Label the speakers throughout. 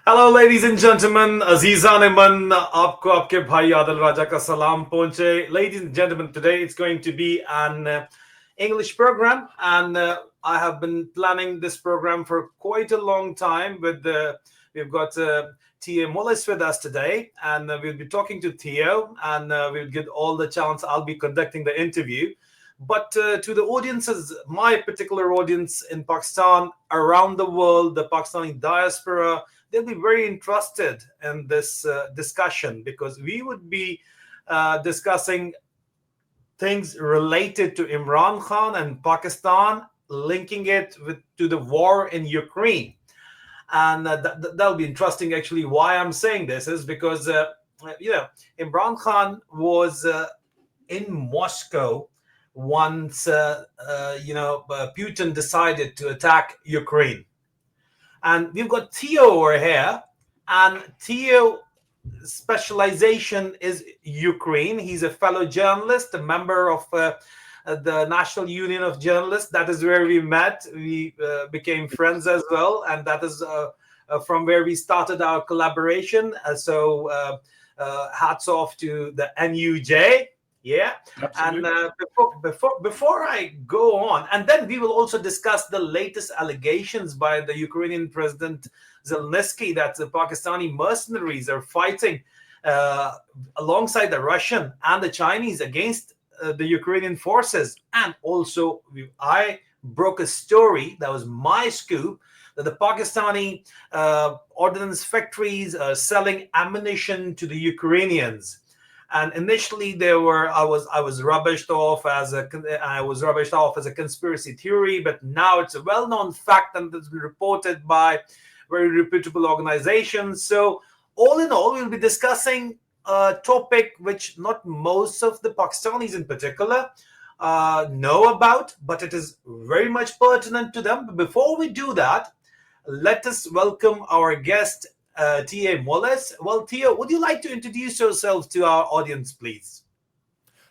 Speaker 1: Hello, ladies and gentlemen. Azizan Eman, आपको आपके भाई आदिल राजा का सलाम पहुंचे. Ladies and gentlemen, today it's going to be an English program, and I have been planning this program for quite a long time. We've got Theo Mullis with us today, and we'll be talking to Theo, and we'll get all the chance. I'll be conducting the interview. But to the audiences, my particular audience in Pakistan, around the world, the Pakistani diaspora, they'll be very interested in this discussion because we would be discussing things related to Imran Khan and Pakistan, linking it to the war in Ukraine. And that'll be interesting, actually. Why I'm saying this is because, you know, Imran Khan was in Moscow once, Putin decided to attack Ukraine. And we've got Theo over here, and Theo specialization is Ukraine. He's a fellow journalist, a member of the National Union of Journalists. That is where we met. We became friends as well, and that is from where we started our collaboration. Hats off to the NUJ. Yeah, and
Speaker 2: Absolutely.
Speaker 1: before I go on, and then we will also discuss the latest allegations by the Ukrainian President Zelensky that the Pakistani mercenaries are fighting uh, alongside the Russian and the Chinese against the Ukrainian forces. And also, I broke a story that was my scoop that the Pakistani ordnance factories are selling ammunition to the Ukrainians. And initially, I was rubbished off as a conspiracy theory, but now it's a well-known fact and it's been reported by very reputable organizations. So, all in all, we'll be discussing a topic which not most of the Pakistanis in particular know about, but it is very much pertinent to them. But before we do that, let us welcome our guest, Theo Mullis. Well, Theo, would you like to introduce yourself to our audience, please?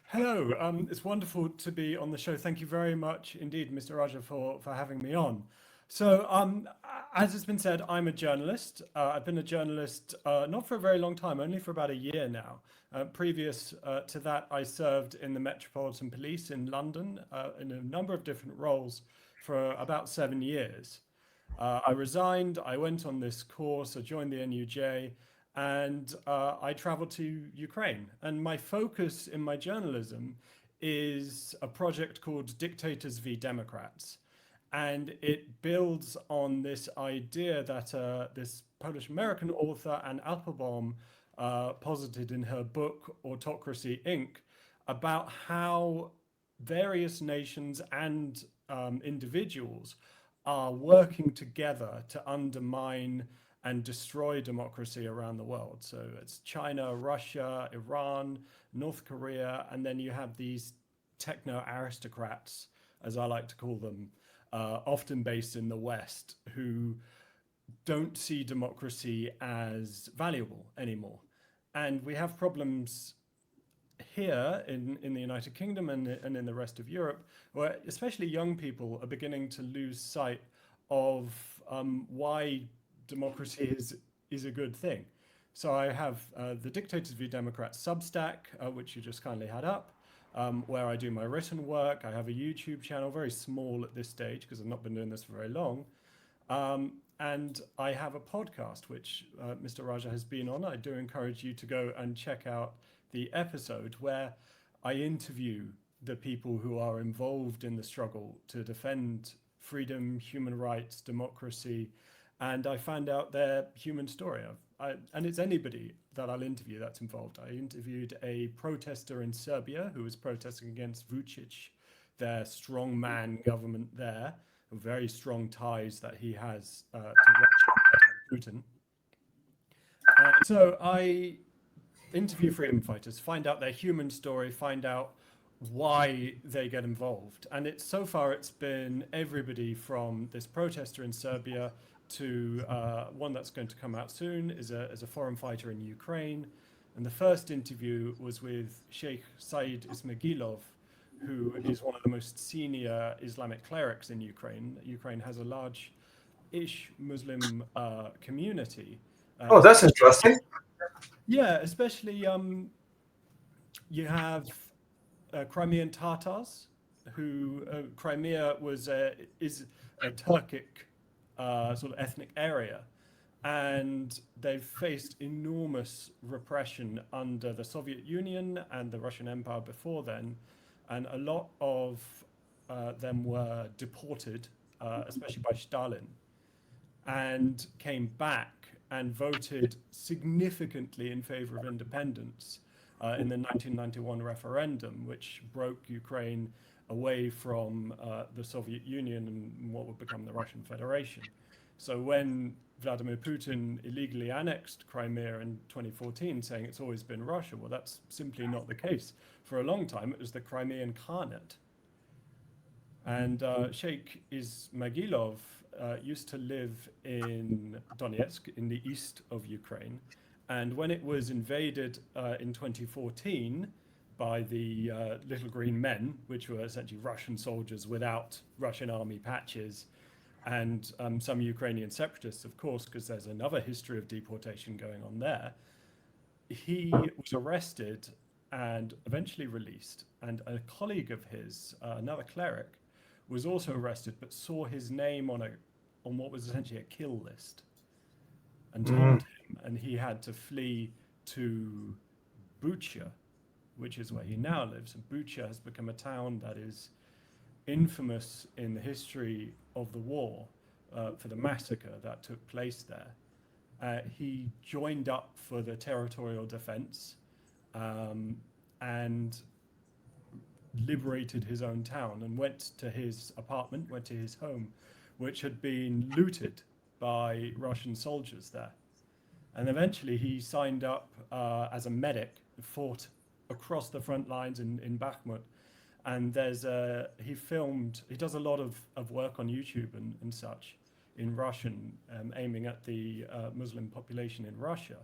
Speaker 2: Hello. It's wonderful to be on the show. Thank you very much indeed, Mr. Raja, for having me on. So, as it's been said, I'm a journalist. I've been a journalist not for a very long time, only for about a year now. Previous to that, I served in the Metropolitan Police in London in a number of different roles for about 7 years. I resigned, I went on this course, I joined the NUJ, and I traveled to Ukraine. And my focus in my journalism is a project called Dictators v. Democrats. And it builds on this idea that this Polish American author, Anne Applebaum, posited in her book Autocracy Inc., about how various nations and individuals are working together to undermine and destroy democracy around the world. So it's China, Russia, Iran, North Korea, and then you have these techno aristocrats, as I like to call them, often based in the West, who don't see democracy as valuable anymore. And we have problems here in the United Kingdom and in the rest of Europe, where especially young people are beginning to lose sight of why democracy is a good thing. So I have the Dictators v. Democrats Substack, which you just kindly had up, where I do my written work. I have a YouTube channel, very small at this stage because I've not been doing this for very long. And I have a podcast, which Mr. Raja has been on. I do encourage you to go and check out the episode where I interview the people who are involved in the struggle to defend freedom, human rights, democracy, and I find out their human story. And it's anybody that I'll interview that's involved. I interviewed a protester in Serbia who was protesting against Vucic, their strongman government there, very strong ties that he has to Russia, Putin. And so I interview freedom fighters, find out their human story, find out why they get involved. And it's so far it's been everybody from this protester in Serbia to one that's going to come out soon is a foreign fighter in Ukraine. And the first interview was with Sheikh Said Ismagilov, who is one of the most senior Islamic clerics in Ukraine. Ukraine has a large-ish Muslim community,
Speaker 1: Oh, that's interesting.
Speaker 2: Yeah, especially you have Crimean Tatars, who Crimea is a Turkic sort of ethnic area, and they've faced enormous repression under the Soviet Union and the Russian Empire before then, and a lot of them were deported, especially by Stalin, and came back and voted significantly in favor of independence in the 1991 referendum, which broke Ukraine away from the Soviet Union and what would become the Russian Federation. So when Vladimir Putin illegally annexed Crimea in 2014, saying it's always been Russia, well, that's simply not the case. For a long time, it was the Crimean Khanate. And Sheikh Ismagilov used to live in Donetsk, in the east of Ukraine. And when it was invaded in 2014 by the Little Green Men, which were essentially Russian soldiers without Russian army patches, and some Ukrainian separatists, of course, because there's another history of deportation going on there, he was arrested and eventually released. And a colleague of his, another cleric, was also arrested, but saw his name on what was essentially a kill list, and told him, and he had to flee to Bucha, which is where he now lives. And Bucha has become a town that is infamous in the history of the war for the massacre that took place there. He joined up for the territorial defense and liberated his own town and went to his apartment, went to his home, which had been looted by Russian soldiers there. And eventually he signed up as a medic, fought across the front lines in Bakhmut. And he does a lot of work on YouTube and such in Russian, aiming at the Muslim population in Russia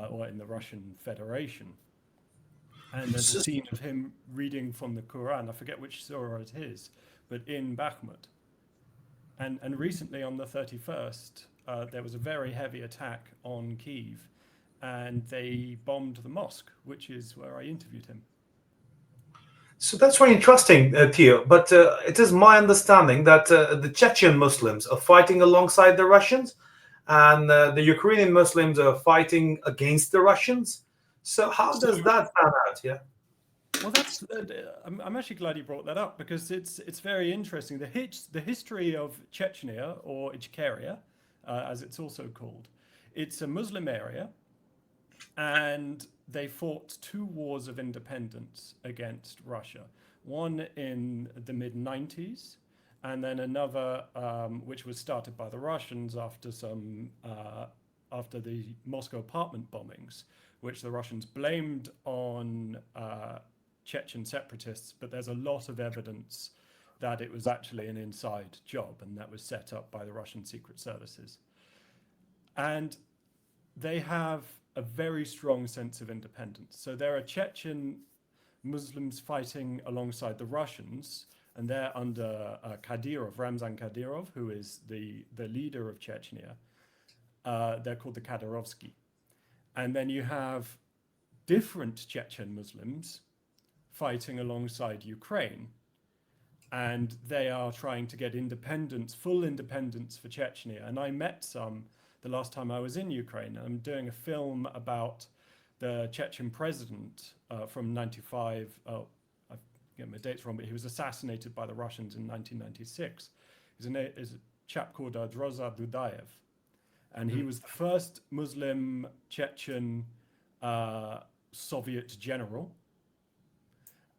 Speaker 2: or in the Russian Federation. And there's a scene of him reading from the Quran. I forget which surah it is, but in Bakhmut. And recently on the 31st, there was a very heavy attack on Kyiv, and they bombed the mosque, which is where I interviewed him.
Speaker 1: So that's very interesting, Theo. But it is my understanding that the Chechen Muslims are fighting alongside the Russians, and the Ukrainian Muslims are fighting against the Russians. So how does that pan out? Yeah.
Speaker 2: Well, that's I'm actually glad you brought that up, because it's very interesting. The history of Chechnya, or Ichkeria, as it's also called, it's a Muslim area, and they fought two wars of independence against Russia. One in the mid-90s, and then another which was started by the Russians after the Moscow apartment bombings, which the Russians blamed on Chechen separatists, but there's a lot of evidence that it was actually an inside job, and that was set up by the Russian secret services. And they have a very strong sense of independence. So there are Chechen Muslims fighting alongside the Russians, and they're under Kadyrov, Ramzan Kadyrov, who is the leader of Chechnya. They're called the Kadyrovsky. And then you have different Chechen Muslims fighting alongside Ukraine. And they are trying to get independence, full independence for Chechnya. And I met some the last time I was in Ukraine. I'm doing a film about the Chechen president from 95. I get my dates wrong, but he was assassinated by the Russians in 1996. He's a chap called Droza Dudayev. And he was the first Muslim Chechen Soviet general.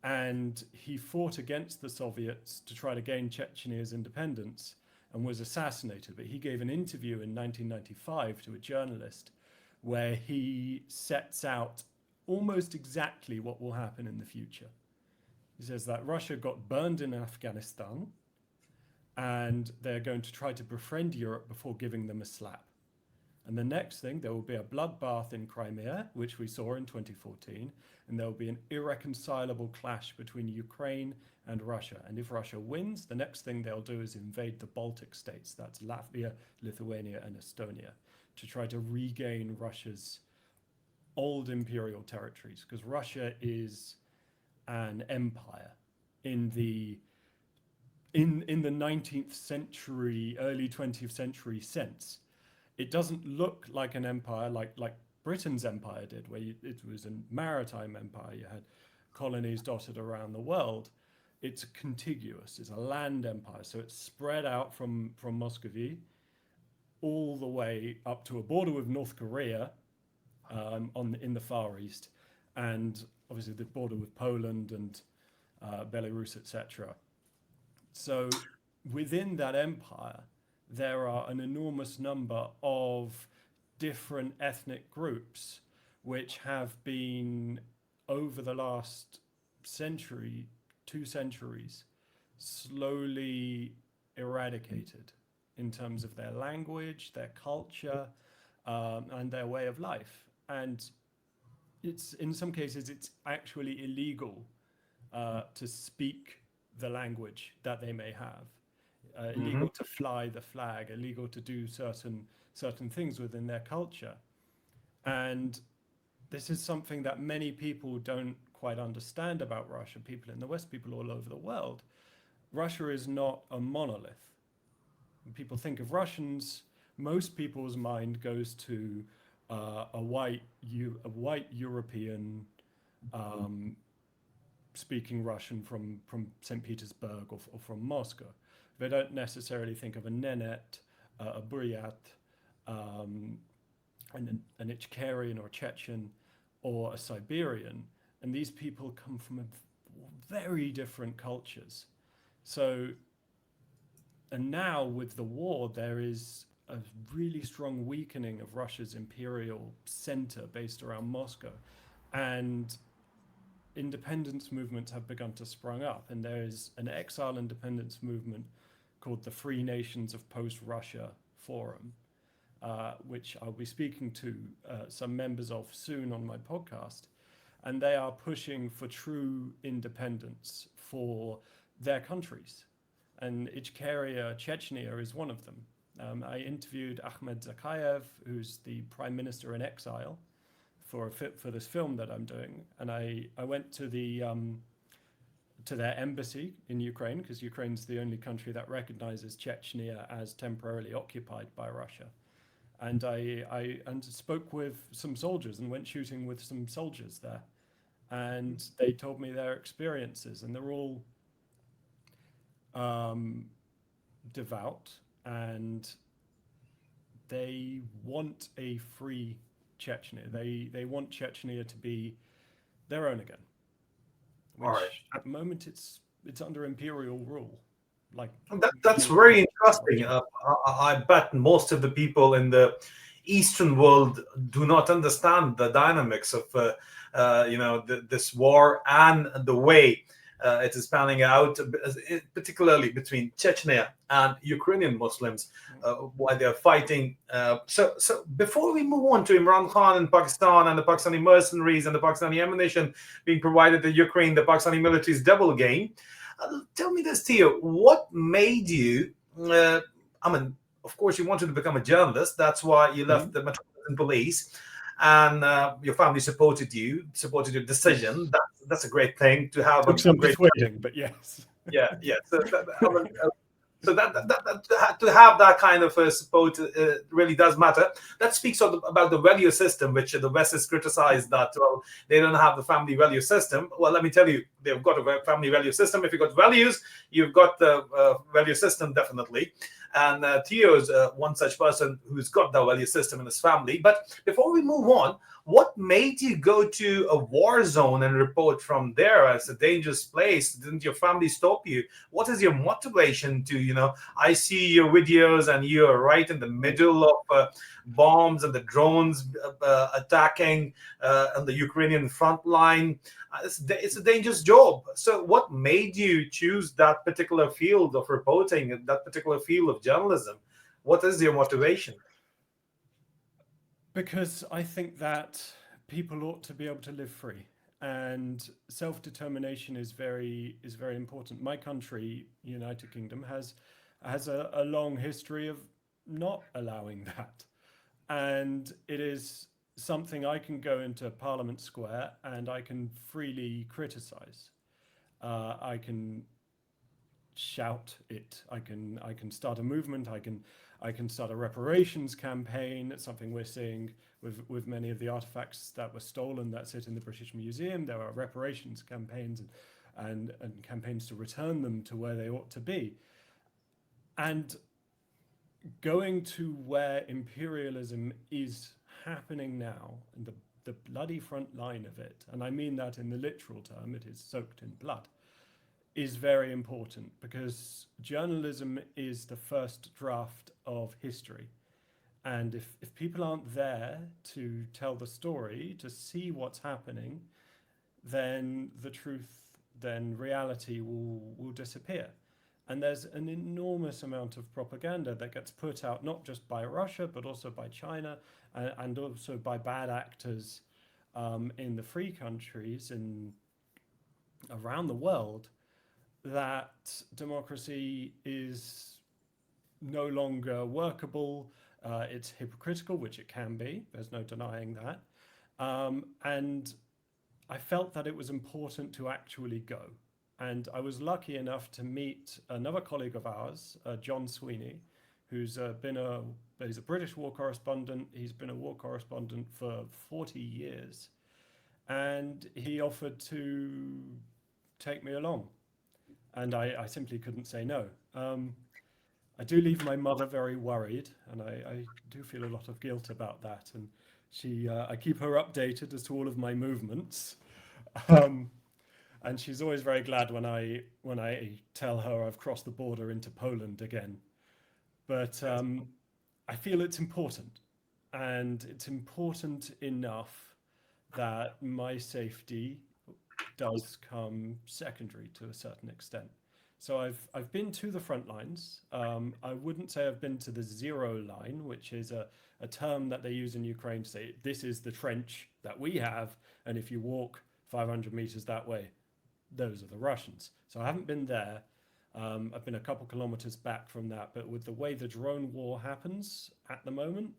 Speaker 2: And he fought against the Soviets to try to gain Chechnya's independence and was assassinated. But he gave an interview in 1995 to a journalist where he sets out almost exactly what will happen in the future. He says that Russia got burned in Afghanistan, and they're going to try to befriend Europe before giving them a slap. And the next thing, there will be a bloodbath in Crimea, which we saw in 2014, and there will be an irreconcilable clash between Ukraine and Russia. And if Russia wins, the next thing they'll do is invade the Baltic states. That's Latvia, Lithuania, and Estonia. to try to regain Russia's old imperial territories, because Russia is an empire in the 19th century, early 20th century sense. It doesn't look like an empire like Britain's empire did, where it was a maritime empire. You had colonies dotted around the world. It's contiguous. It's a land empire, so it's spread out from Muscovy all the way up to a border with North Korea in the Far East, and obviously the border with Poland and Belarus, etc. So within that empire, there are an enormous number of different ethnic groups which have been, over the last century, 2 centuries, slowly eradicated in terms of their language, their culture, and their way of life. And it's, in some cases, it's actually illegal to speak the language that they may have, illegal to fly the flag, illegal to do certain things within their culture. And this is something that many people don't quite understand about Russia, people in the West, people all over the world. Russia is not a monolith. When people think of Russians, most people's mind goes to a white European speaking Russian from St. Petersburg or from Moscow. They don't necessarily think of a Nenet, a Buryat, an Ichkerian or Chechen, or a Siberian. And these people come from very different cultures. So, and now with the war, there is a really strong weakening of Russia's imperial center based around Moscow. And independence movements have begun to sprung up. And there is an exile independence movement called the Free Nations of Post-Russia Forum, which I'll be speaking to some members of soon on my podcast. And they are pushing for true independence for their countries. And Ichkeria, Chechnya is one of them. I interviewed Ahmed Zakayev, who's the prime minister in exile, for this film that I'm doing. And I went to their embassy in Ukraine, because Ukraine's the only country that recognizes Chechnya as temporarily occupied by Russia. And I spoke with some soldiers and went shooting with some soldiers there. And they told me their experiences, and they're all devout, and they want a free Chechnya. They want Chechnya to be their own again. Which,
Speaker 1: all right,
Speaker 2: at the moment it's under imperial rule. Like
Speaker 1: that's very interesting. I bet most of the people in the Eastern world do not understand the dynamics of this war and the way it is panning out, particularly between Chechnya and Ukrainian Muslims, while they are fighting. So before we move on to Imran Khan and Pakistan and the Pakistani mercenaries and the Pakistani ammunition being provided to Ukraine, the Pakistani military's double game, tell me this, Theo, what made you, of course, you wanted to become a journalist. That's why you left the Metropolitan Police, and your family supported your decision. That's a great thing to have.
Speaker 2: Took some persuading, but yes.
Speaker 1: Yeah. So to have that kind of support really does matter. That speaks about the value system, which the West has criticized, that they don't have the family value system. Well, let me tell you, they've got a family value system. If you've got values, you've got the value system, definitely. And Theo is one such person who's got the value system in his family. But before we move on, what made you go to a war zone and report from there as a dangerous place? Didn't your family stop you? What is your motivation to, I see your videos and you're right in the middle of bombs and the drones attacking on the Ukrainian front line. It's a dangerous job. So what made you choose that particular field of reporting, that particular field of journalism? What is your motivation?
Speaker 2: Because I think that people ought to be able to live free, and self-determination is very important. My country, United Kingdom, has a long history of not allowing that. And it is something I can go into Parliament Square and I can freely criticize. I can shout it. I can start a movement. I can start a reparations campaign. It's something we're seeing with many of the artifacts that were stolen that sit in the British Museum. There are reparations campaigns and campaigns to return them to where they ought to be. And going to where imperialism is happening now, and the bloody front line of it, and I mean that in the literal term, it is soaked in blood, is very important, because journalism is the first draft of history. And if people aren't there to tell the story, to see what's happening, then the truth, then reality will disappear. And there's an enormous amount of propaganda that gets put out, not just by Russia, but also by China, and also by bad actors in the free countries and around the world, that democracy is no longer workable. It's hypocritical, which it can be. There's no denying that. And I felt that it was important to actually go. And I was lucky enough to meet another colleague of ours, John Sweeney, who's he's a British war correspondent. He's been a war correspondent for 40 years. And he offered to take me along. And I simply couldn't say no. I do leave my mother very worried, and I do feel a lot of guilt about that. And I keep her updated as to all of my movements. And she's always very glad when I tell her I've crossed the border into Poland again. But I feel it's important, and it's important enough that my safety does come secondary to a certain extent. So I've been to the front lines. I wouldn't say I've been to the zero line, which is a term that they use in Ukraine to say this is the trench that we have, and if you walk 500 meters that way, those are the Russians. So I haven't been there. I've been a couple kilometers back from that, but with the way the drone war happens at the moment,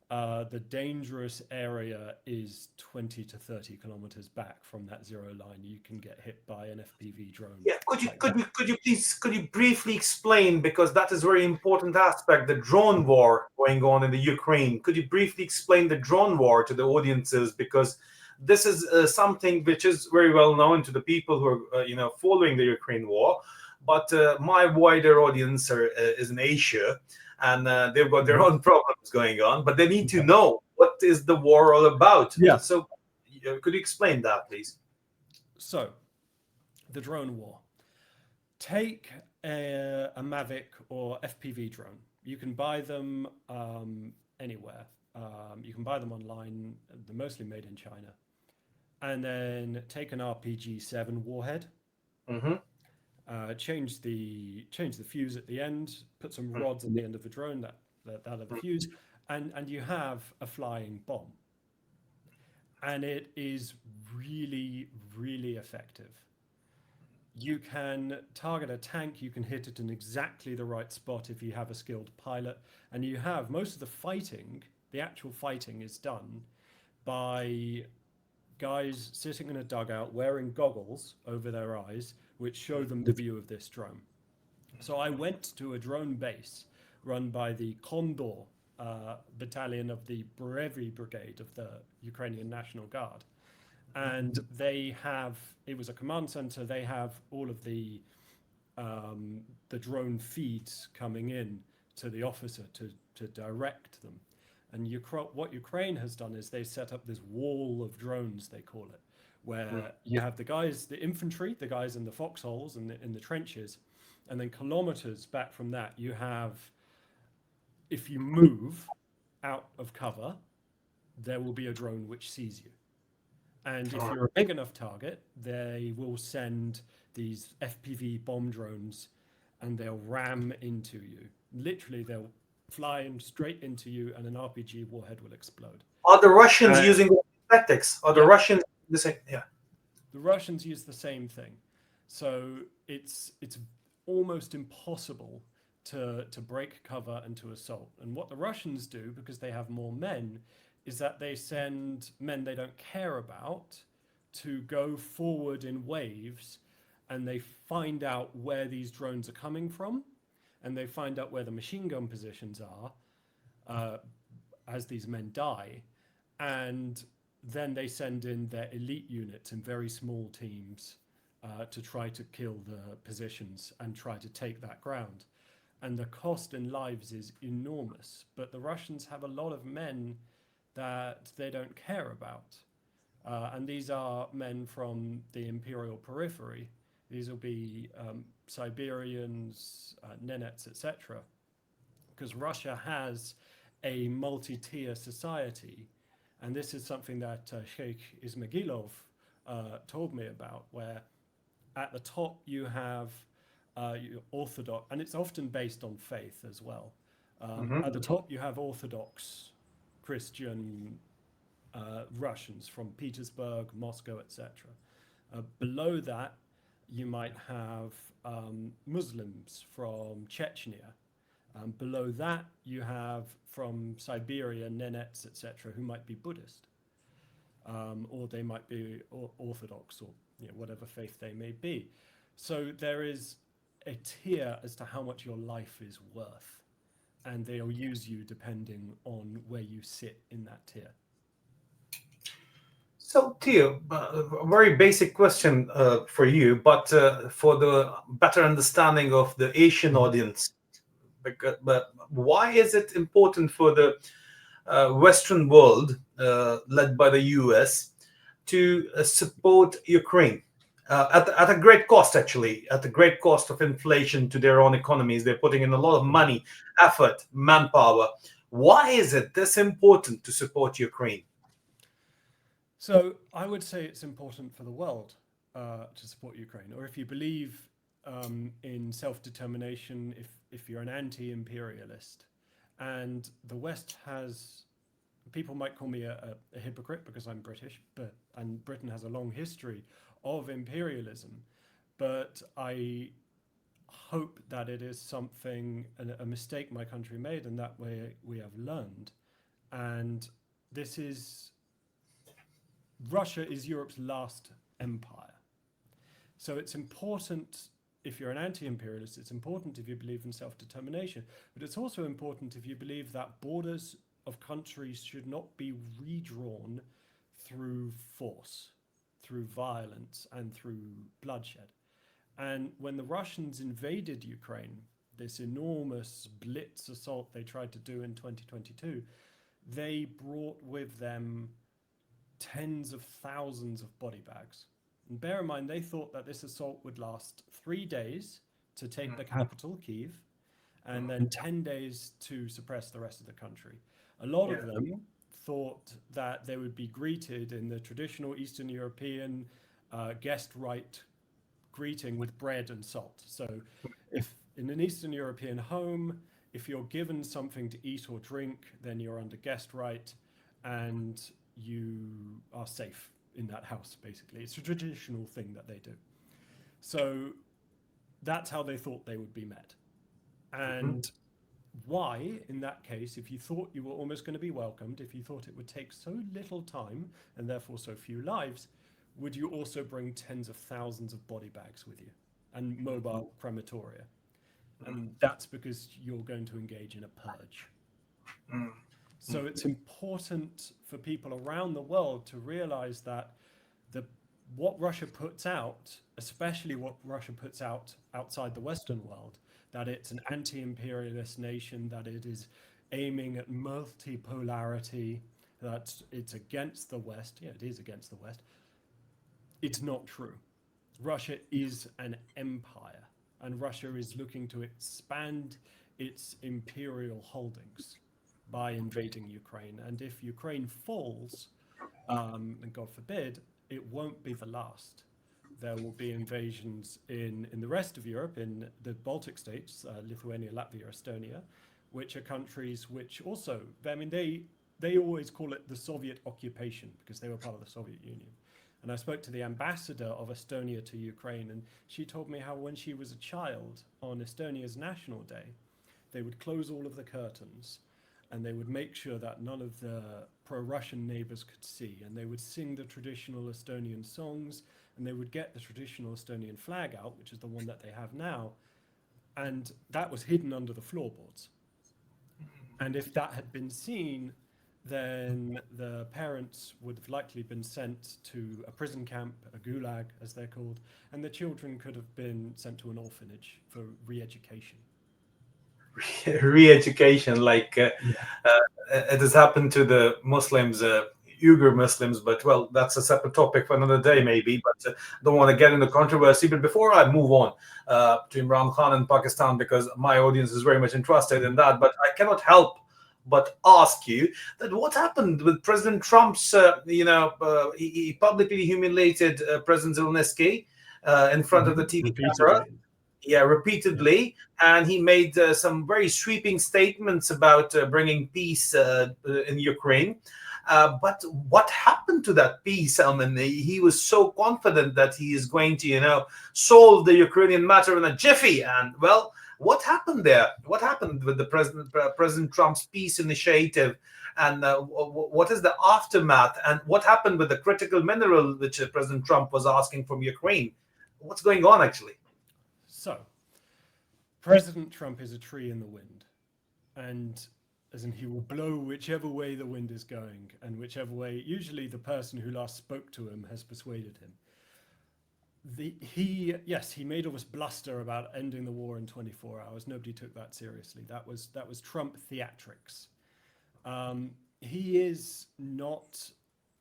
Speaker 2: the dangerous area is 20 to 30 kilometers back from that zero line. You can get hit by an FPV drone.
Speaker 1: Yeah, could you briefly explain, because that is a very important aspect, the drone war going on in the Ukraine. Could you briefly explain the drone war to the audiences, because this is something which is very well known to the people who are following the Ukraine war, but my wider audience is in Asia, and they've got their own problems going on, but they need to know what is the war all about.
Speaker 2: Yeah.
Speaker 1: So could you explain that, please?
Speaker 2: So, the drone war. Take a Mavic or FPV drone. You can buy them anywhere. You can buy them online. They're mostly made in China. And then take an RPG-7 warhead. Change the fuse at the end. Put some rods at the end of the drone that are the fuse, and you have a flying bomb. And it is really, really effective. You can target a tank, you can hit it in exactly the right spot if you have a skilled pilot, and you have most of the fighting, the actual fighting is done by guys sitting in a dugout wearing goggles over their eyes, which show them the view of this drone. So I went to a drone base run by the Kondor battalion of the Brevi Brigade of the Ukrainian National Guard. And it was a command center. They have all of the drone feeds coming in to the officer to direct them. And what Ukraine has done is they set up this wall of drones, they call it, where you have the infantry, the guys in the foxholes and in the trenches, and then kilometers back from that, you have, if you move out of cover, there will be a drone which sees you. And if you're a big enough target, they will send these FPV bomb drones and they'll ram into you. Literally, they'll fly straight into you and an RPG warhead will explode.
Speaker 1: Are the Russians using the tactics? Are the Russians the same? Yeah.
Speaker 2: The Russians use the same thing. So it's almost impossible to break cover and to assault. And what the Russians do, because they have more men, is that they send men they don't care about to go forward in waves, and they find out where these drones are coming from, and they find out where the machine gun positions are as these men die. And then they send in their elite units in very small teams to try to kill the positions and try to take that ground. And the cost in lives is enormous. But the Russians have a lot of men that they don't care about. And these are men from the imperial periphery. These will be Siberians, Nenets, etc. Because Russia has a multi-tier society. And this is something that Sheikh Ismagilov told me about, where at the top you have Orthodox, and it's often based on faith as well. At the top you have Orthodox Christian Russians from Petersburg, Moscow, etc. Below that you might have Muslims from Chechnya. Below that you have from Siberia, Nenets, etc., who might be Buddhist, or they might be Orthodox, or whatever faith they may be. So there is a tier as to how much your life is worth, and they'll use you depending on where you sit in that tier.
Speaker 1: So, Theo, a very basic question for you, but for the better understanding of the Asian audience, but why is it important for the Western world, led by the US, to support Ukraine at a great cost, actually, at the great cost of inflation to their own economies? They're putting in a lot of money, effort, manpower. Why is it this important to support Ukraine?
Speaker 2: So I would say it's important for the world to support Ukraine, or if you believe in self-determination, if you're an anti-imperialist. And the West has, people might call me a hypocrite because I'm British, and Britain has a long history of imperialism, but I hope that it is something, a mistake my country made, and that we have learned. And this is, Russia is Europe's last empire. So it's important, if you're an anti-imperialist, it's important if you believe in self-determination, but it's also important if you believe that borders of countries should not be redrawn through force, through violence, and through bloodshed. And when the Russians invaded Ukraine, this enormous blitz assault they tried to do in 2022, they brought with them tens of thousands of body bags. And bear in mind, they thought that this assault would last 3 days to take the capital, Kyiv, and then 10 days to suppress the rest of the country. A lot of them thought that they would be greeted in the traditional Eastern European guest right greeting with bread and salt. So if in an Eastern European home, if you're given something to eat or drink, then you're under guest right and you are safe in that house, basically. It's a traditional thing that they do. So that's how they thought they would be met. And why, in that case, if you thought you were almost going to be welcomed, if you thought it would take so little time and therefore so few lives, would you also bring tens of thousands of body bags with you and mobile crematoria? And that's because you're going to engage in a purge. So it's important for people around the world to realize that what Russia puts out, especially what Russia puts out outside the Western world, that it's an anti-imperialist nation, that it is aiming at multipolarity, that it's against the West. Yeah, it is against the West. It's not true. Russia is an empire, and Russia is looking to expand its imperial holdings by invading Ukraine. And if Ukraine falls, and God forbid, it won't be the last. There will be invasions in the rest of Europe, in the Baltic states, Lithuania, Latvia, Estonia, which are countries which also, I mean, they always call it the Soviet occupation because they were part of the Soviet Union. And I spoke to the ambassador of Estonia to Ukraine, and she told me how when she was a child on Estonia's National Day, they would close all of the curtains, and they would make sure that none of the pro-Russian neighbours could see, and they would sing the traditional Estonian songs, and they would get the traditional Estonian flag out, which is the one that they have now, and that was hidden under the floorboards. And if that had been seen, then the parents would have likely been sent to a prison camp, a gulag as they're called, and the children could have been sent to an orphanage for re-education.
Speaker 1: Re-education, like it has happened to the Muslims, Uyghur Muslims, but well, that's a separate topic for another day, maybe. But don't want to get into controversy. But before I move on to Imran Khan and Pakistan, because my audience is very much interested in that, but I cannot help but ask you that what happened with President Trump's, he publicly humiliated President Zelensky in front of the TV camera. Yeah, repeatedly, and he made some very sweeping statements about bringing peace in Ukraine. But what happened to that peace? I mean, he was so confident that he is going to, solve the Ukrainian matter in a jiffy. And well, what happened there? What happened with the President Trump's peace initiative? And what is the aftermath? And what happened with the critical mineral which President Trump was asking from Ukraine? What's going on actually?
Speaker 2: So, President Trump is a tree in the wind, and as in he will blow whichever way the wind is going, and whichever way, usually the person who last spoke to him has persuaded him. He made all this bluster about ending the war in 24 hours. Nobody took that seriously. That was Trump theatrics. He is not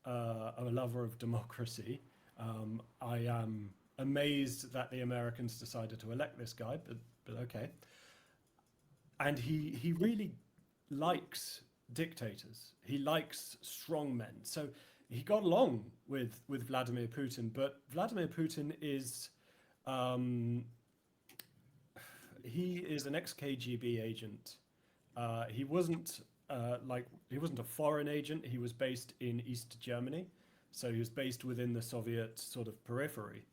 Speaker 2: a lover of democracy. I am amazed that the Americans decided to elect this guy, but okay. And he really likes dictators. He likes strong men. So he got along with Vladimir Putin, but Vladimir Putin is he is an ex-KGB agent. He wasn't a foreign agent. He was based in East Germany, so he was based within the Soviet sort of periphery.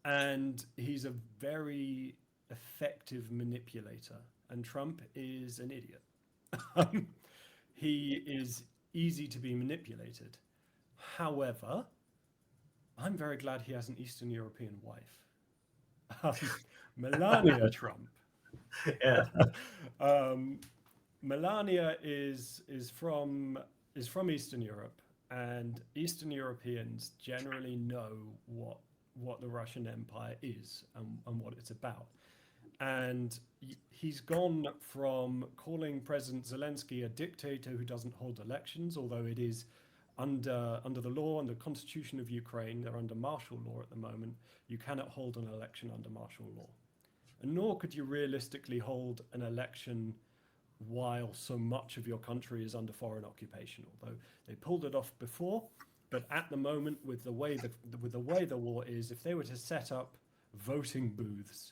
Speaker 2: And he's a very effective manipulator, and Trump is an idiot. He is easy to be manipulated. However, I'm very glad he has an Eastern European wife, Melania Trump.
Speaker 1: Yeah.
Speaker 2: Melania is from Eastern Europe, and Eastern Europeans generally know what the Russian Empire is and what it's about. And he's gone from calling President Zelensky a dictator who doesn't hold elections, although it is under the law and the constitution of Ukraine, they're under martial law at the moment. You cannot hold an election under martial law. And nor could you realistically hold an election while so much of your country is under foreign occupation, although they pulled it off before. But at the moment, with the way the war is, if they were to set up voting booths,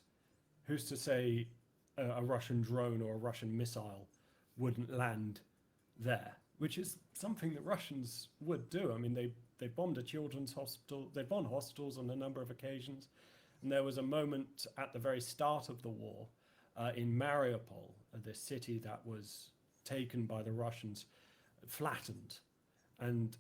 Speaker 2: who's to say a Russian drone or a Russian missile wouldn't land there? Which is something that Russians would do. I mean, they bombed a children's hospital. They bombed hospitals on a number of occasions. And there was a moment at the very start of the war in Mariupol, the city that was taken by the Russians, flattened. And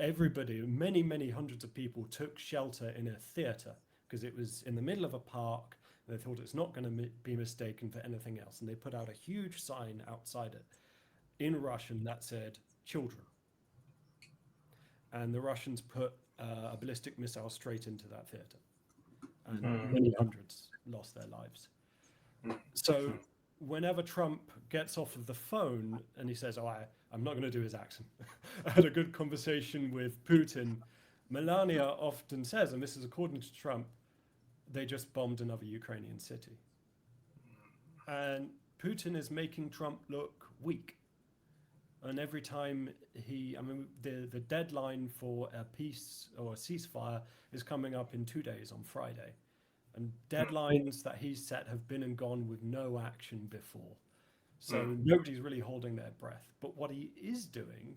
Speaker 2: everybody, many hundreds of people took shelter in a theater because it was in the middle of a park. They thought it's not going to be mistaken for anything else. And they put out a huge sign outside it in Russian that said, children. And the Russians put a ballistic missile straight into that theater. And many hundreds lost their lives. So whenever Trump gets off of the phone and he says, I'm not going to do his accent. I had a good conversation with Putin. Melania often says, and this is according to Trump, they just bombed another Ukrainian city. And Putin is making Trump look weak. And every time the deadline for a peace or a ceasefire is coming up in 2 days on Friday. And deadlines that he's set have been and gone with no action before. So nobody's really holding their breath. But what he is doing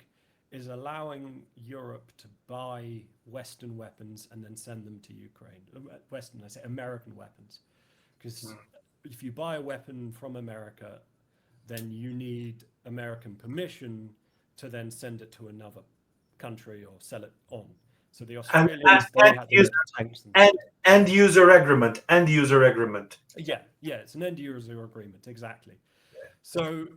Speaker 2: is allowing Europe to buy Western weapons and then send them to Ukraine. Western, I say American weapons. Because if you buy a weapon from America, then you need American permission to then send it to another country or sell it on. So the
Speaker 1: And,
Speaker 2: Australians, they had to make tanks
Speaker 1: and end user agreement.
Speaker 2: yeah, it's an end user agreement, exactly. So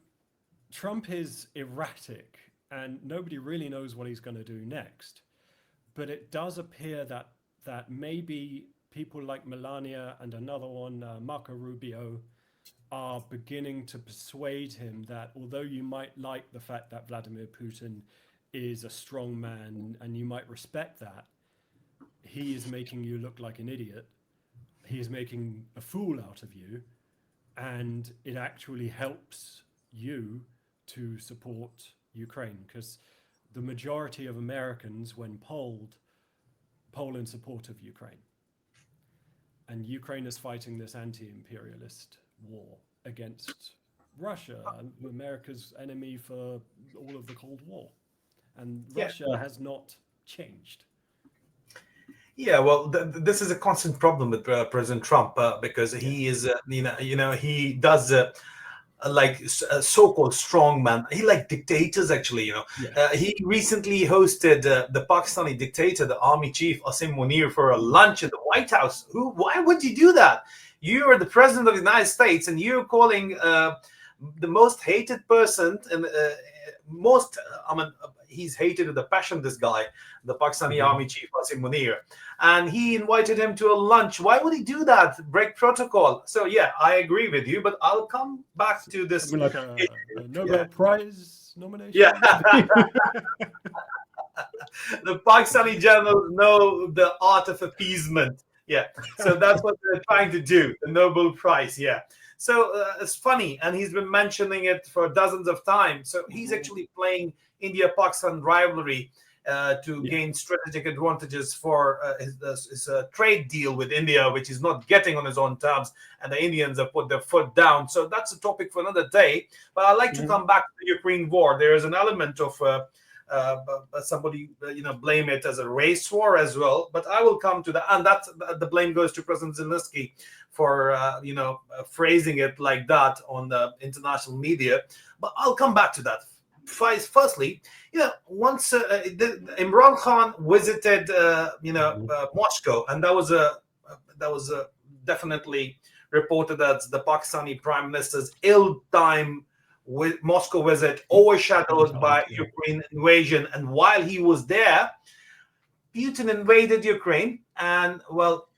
Speaker 2: Trump is erratic and nobody really knows what he's going to do next. But it does appear that maybe people like Melania and another one, Marco Rubio, are beginning to persuade him that although you might like the fact that Vladimir Putin is a strong man and you might respect that, he is making you look like an idiot. He is making a fool out of you, and it actually helps you to support Ukraine, because the majority of Americans, when polled, poll in support of Ukraine. And Ukraine is fighting this anti-imperialist war against Russia, America's enemy for all of the Cold War. And Russia has not changed.
Speaker 1: Yeah, well, this is a constant problem with President Trump because he is, he does like so-called strong man. He like dictators, actually. He recently hosted the Pakistani dictator, the army chief Asim Munir, for a lunch at the White House. Why would you do that? You are the president of the United States, and you're calling the most hated person and he's hated with a passion, this guy, the Pakistani army chief Asim Munir, and he invited him to a lunch. Why would he do that? Break protocol. So yeah, I agree with you, but I'll come back to this.
Speaker 2: I mean, like a Nobel Prize nomination.
Speaker 1: Yeah. The Pakistani generals know the art of appeasement. Yeah, so that's what they're trying to do, the Nobel Prize. Yeah. So it's funny, and he's been mentioning it for dozens of times. So he's actually playing India-Pakistan rivalry to gain strategic advantages for his trade deal with India, which he's not getting on his own terms, and the Indians have put their foot down. So that's a topic for another day. But I'd like to come back to the Ukraine war. There is an element of somebody blame it as a race war as well, but I will come to that, and that the blame goes to President Zelensky for phrasing it like that on the international media. But I'll come back to that. Firstly, once Imran Khan visited Moscow, and that was definitely reported as the Pakistani Prime Minister's ill-timed Moscow visit, overshadowed by Ukraine invasion. And while he was there, Putin invaded Ukraine. And well,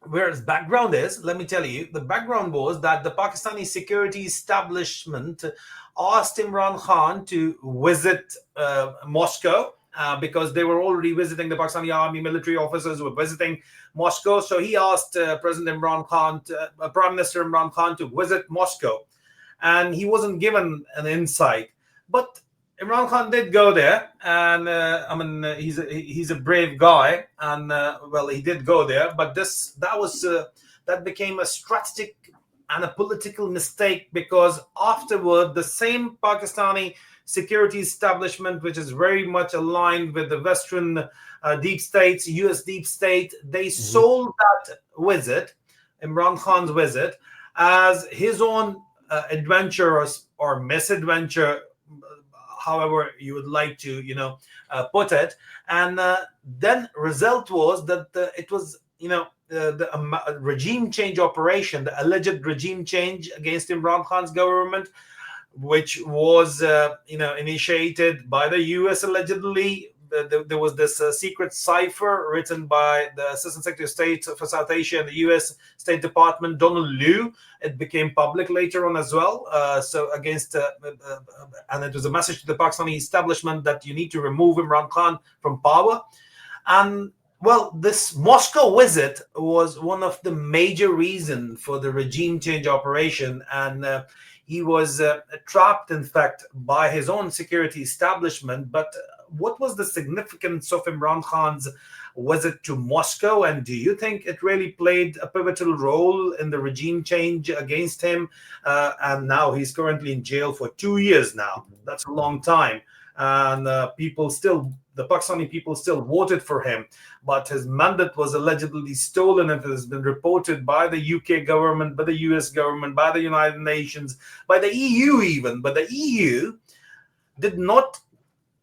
Speaker 1: where his background is, let me tell you, the background was that the Pakistani security establishment asked Imran Khan to visit Moscow because they were already visiting, the Pakistani army military officers were visiting Moscow. So he asked President Imran Khan, Prime Minister Imran Khan, to visit Moscow. And he wasn't given an insight. But Imran Khan did go there, and he's a brave guy, and well, he did go there. But that became a strategic and a political mistake, because afterward, the same Pakistani security establishment, which is very much aligned with the Western deep states, U.S. deep state, they sold that visit, Imran Khan's visit, as his own adventure or misadventure, however you would like to put it. And then result was that it was the regime change operation, the alleged regime change against Imran Khan's government, which was initiated by the US allegedly. There was this secret cipher written by the Assistant Secretary of State for South Asia in the U.S. State Department, Donald Liu. It became public later on as well. So against, and it was a message to the Pakistani establishment that you need to remove Imran Khan from power. And well, this Moscow visit was one of the major reasons for the regime change operation. And he was trapped, in fact, by his own security establishment. But what was the significance of Imran Khan's visit to Moscow? And do you think it really played a pivotal role in the regime change against him? And now he's currently in jail for 2 years now. That's a long time. And people still the Pakistani people still voted for him, but his mandate was allegedly stolen. It has been reported by the UK government, by the US government, by the United Nations, by the EU even. But the EU did not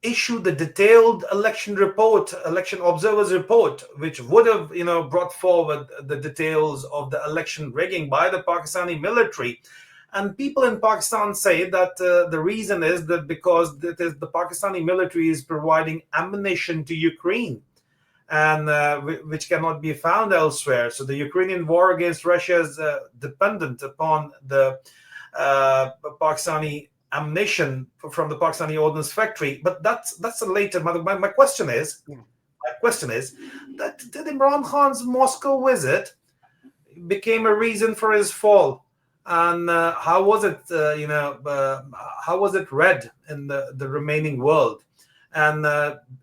Speaker 1: issue the detailed election report, election observers report, which would have, brought forward the details of the election rigging by the Pakistani military. And people in Pakistan say that the reason is that because the Pakistani military is providing ammunition to Ukraine, and which cannot be found elsewhere. So the Ukrainian war against Russia is dependent upon the Pakistani ammunition from the Pakistani ordnance factory. But that's a later. My question is, that did Imran Khan's Moscow visit became a reason for his fall, and how was it? How was it read in the remaining world? And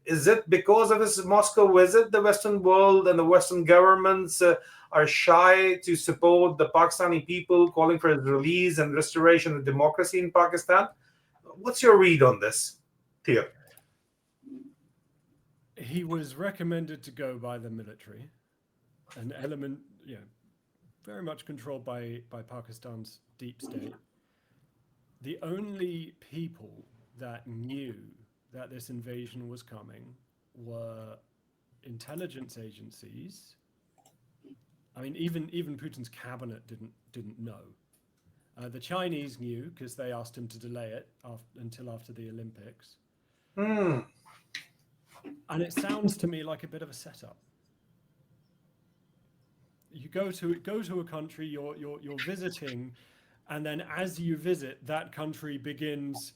Speaker 1: is it because of his Moscow visit, the Western world and the Western governments are shy to support the Pakistani people, calling for his release and restoration of democracy in Pakistan? What's your read on this, Theo?
Speaker 2: He was recommended to go by the military, an element, very much controlled by Pakistan's deep state. The only people that knew that this invasion was coming were intelligence agencies. I mean, even Putin's cabinet didn't know. The Chinese knew because they asked him to delay it until after the Olympics. And it sounds to me like a bit of a setup. You go to a country you're visiting, and then as you visit, that country begins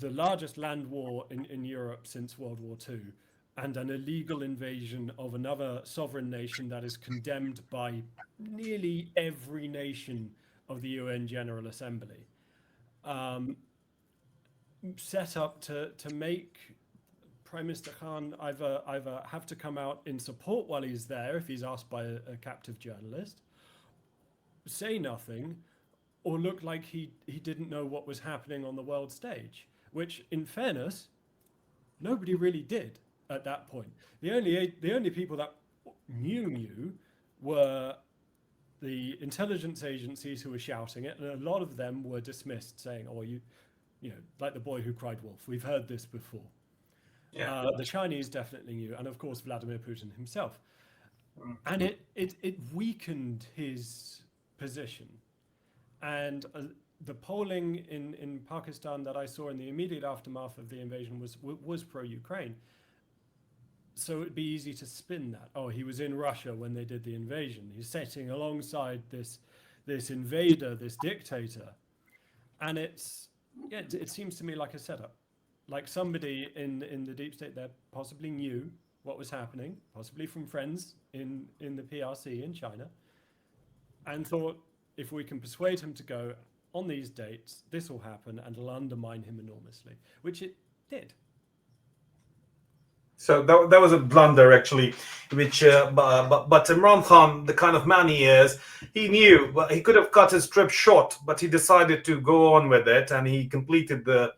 Speaker 2: the largest land war in Europe since World War II, and an illegal invasion of another sovereign nation that is condemned by nearly every nation of the UN General Assembly. Set up to make Prime Minister Khan either have to come out in support while he's there if he's asked by a captive journalist, say nothing, or look like he didn't know what was happening on the world stage, which, in fairness, nobody really did at that point. The only people that knew were the intelligence agencies who were shouting it, and a lot of them were dismissed, saying, "Oh, you like the boy who cried wolf. We've heard this before." Yeah. The Chinese definitely knew, and of course Vladimir Putin himself. And it weakened his position. And the polling in Pakistan that I saw in the immediate aftermath of the invasion was pro-Ukraine. So it'd be easy to spin that. Oh, he was in Russia when they did the invasion. He's sitting alongside this invader, this dictator. And it seems to me like a setup. Like somebody in the deep state there possibly knew what was happening, possibly from friends in the PRC in China, and thought, if we can persuade him to go on these dates, this will happen and it'll undermine him enormously, which it did.
Speaker 1: So that was a blunder, actually, which but Imran Khan, the kind of man he is, he knew he could have cut his trip short, but he decided to go on with it, and he completed the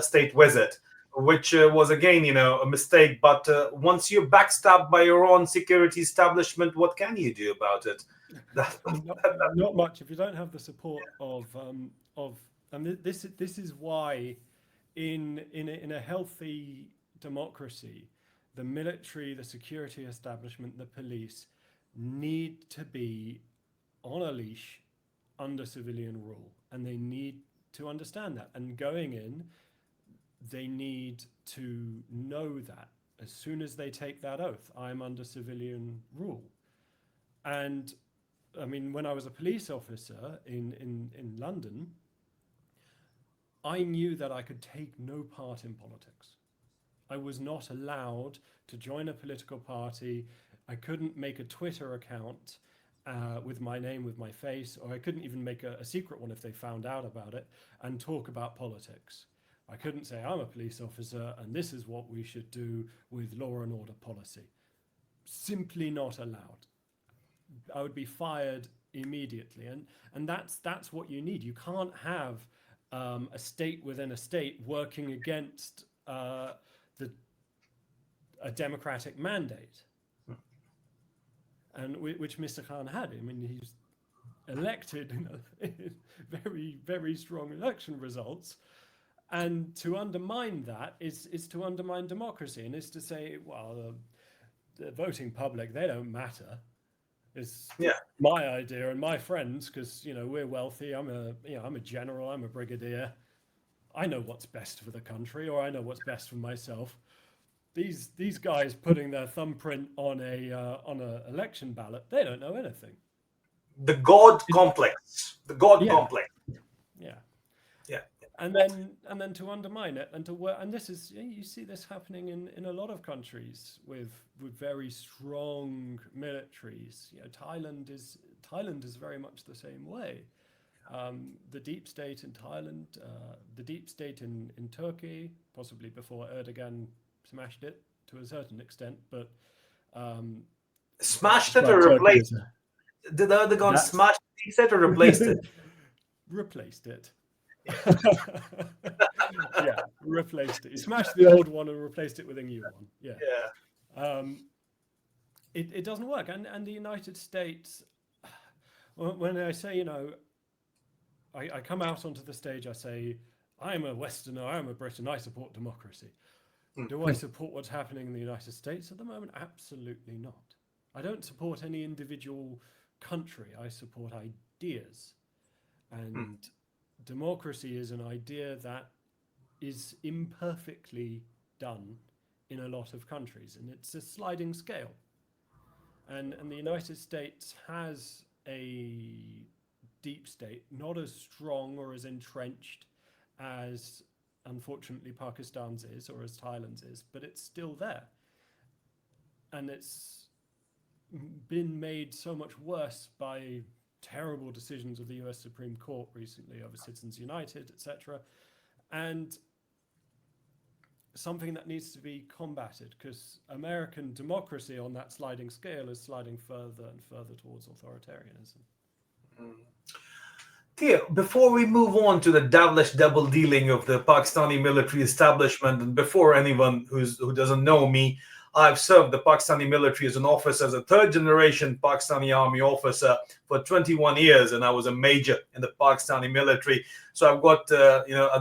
Speaker 1: state visit, which was again, a mistake. But once you're backstabbed by your own security establishment, what can you do about it?
Speaker 2: Not much if you don't have the support of and this is why in a healthy democracy, the military, the security establishment, the police need to be on a leash under civilian rule, and they need to understand that. And going in, they need to know that as soon as they take that oath, I'm under civilian rule. And I mean, when I was a police officer in London, I knew that I could take no part in politics. I was not allowed to join a political party. I couldn't make a Twitter account with my name, with my face, or I couldn't even make a secret one if they found out about it and talk about politics. I couldn't say I'm a police officer and this is what we should do with law and order policy. Simply not allowed. I would be fired immediately, and that's what you need. You can't have a state within a state working against the a democratic mandate, and which Mr. Khan had. I mean, he's elected in very, very strong election results. And to undermine that is to undermine democracy, and is to say, well, the voting public, they don't matter. It's my idea and my friends, because we're wealthy. I'm a general. I'm a brigadier. I know what's best for the country, or I know what's best for myself. These guys putting their thumbprint on a election ballot, they don't know anything.
Speaker 1: The God complex. The God complex.
Speaker 2: Yeah.
Speaker 1: Yeah.
Speaker 2: And then to undermine it and to work, and this is, you see this happening in a lot of countries with very strong militaries. Thailand is very much the same way. The deep state in Thailand, the deep state in Turkey, possibly before Erdogan smashed it to a certain extent, but
Speaker 1: smashed it or replaced it? Did Erdogan smash it or replaced it?
Speaker 2: Replaced it. Yeah, replaced it. He smashed the old one and replaced it with a new one. Yeah. It doesn't work. And the United States, when I say, I come out onto the stage, I say, I'm a Westerner, I'm a Briton, I support democracy. Do I support what's happening in the United States at the moment? Absolutely not. I don't support any individual country. I support ideas. And democracy is an idea that is imperfectly done in a lot of countries, and it's a sliding scale. And the United States has a deep state, not as strong or as entrenched as, unfortunately, Pakistan's is or as Thailand's is, but it's still there. And it's been made so much worse by terrible decisions of the US Supreme Court recently over Citizens United, etc. And something that needs to be combated, because American democracy on that sliding scale is sliding further and further towards authoritarianism.
Speaker 1: Theo, before we move on to the devilish double dealing of the Pakistani military establishment, and before anyone who doesn't know me, I've served the Pakistani military as an officer, as a third-generation Pakistani army officer for 21 years, and I was a major in the Pakistani military. So I've got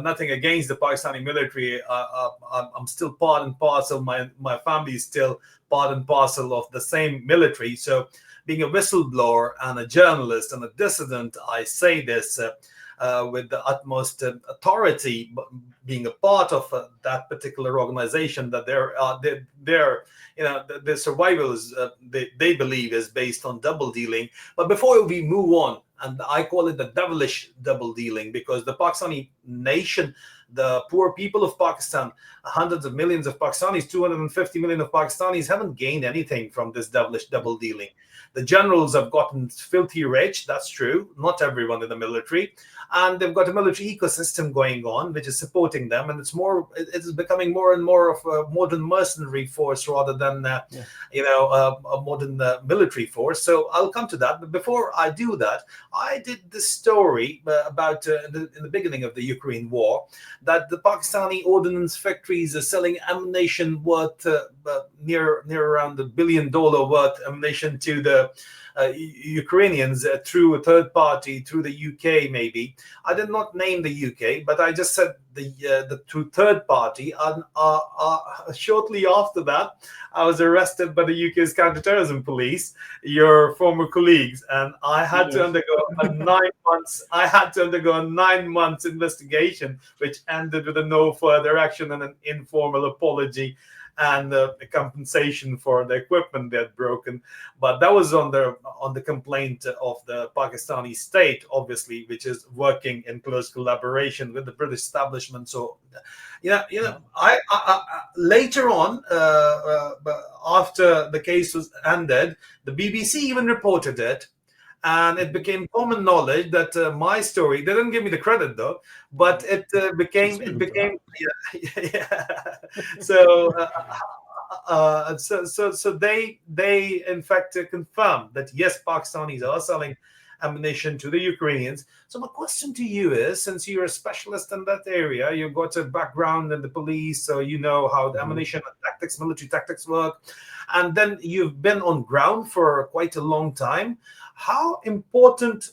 Speaker 1: nothing against the Pakistani military. I'm still part and parcel. My family is still part and parcel of the same military. So being a whistleblower and a journalist and a dissident, I say this with the utmost authority, being a part of that particular organization, that their survival is, they believe, is based on double dealing. But before we move on, and I call it the devilish double dealing, because the Pakistani nation, the poor people of Pakistan, hundreds of millions of Pakistanis, 250 million of Pakistanis, haven't gained anything from this devilish double dealing. The generals have gotten filthy rich, that's true, not everyone in the military, and they've got a military ecosystem going on which is supporting them, and it is becoming more and more of a modern mercenary force rather than a modern military force. So I'll come to that, but before I do that, I did this story about in the beginning of the Ukraine war, that the Pakistani ordnance factories are selling ammunition worth near around $1 billion worth ammunition to the Ukrainians through a third party, through the UK maybe. I did not name the UK, but I just said the through third party. And shortly after that, I was arrested by the UK's counterterrorism police, your former colleagues, and I had to undergo a 9 months. I had to undergo a 9 months investigation, which ended with a no further action and an informal apology and a compensation for the equipment they had broken. But that was on the complaint of the Pakistani state, obviously, which is working in close collaboration with the British establishment. So, I later on, after the case was ended, the BBC even reported it. And it became common knowledge that my story, they didn't give me the credit though, but it became So they in fact confirmed that yes, Pakistanis are selling ammunition to the Ukrainians. So my question to you is, since you're a specialist in that area, you've got a background in the police, so you know how the ammunition and tactics, military tactics work, and then you've been on ground for quite a long time. How important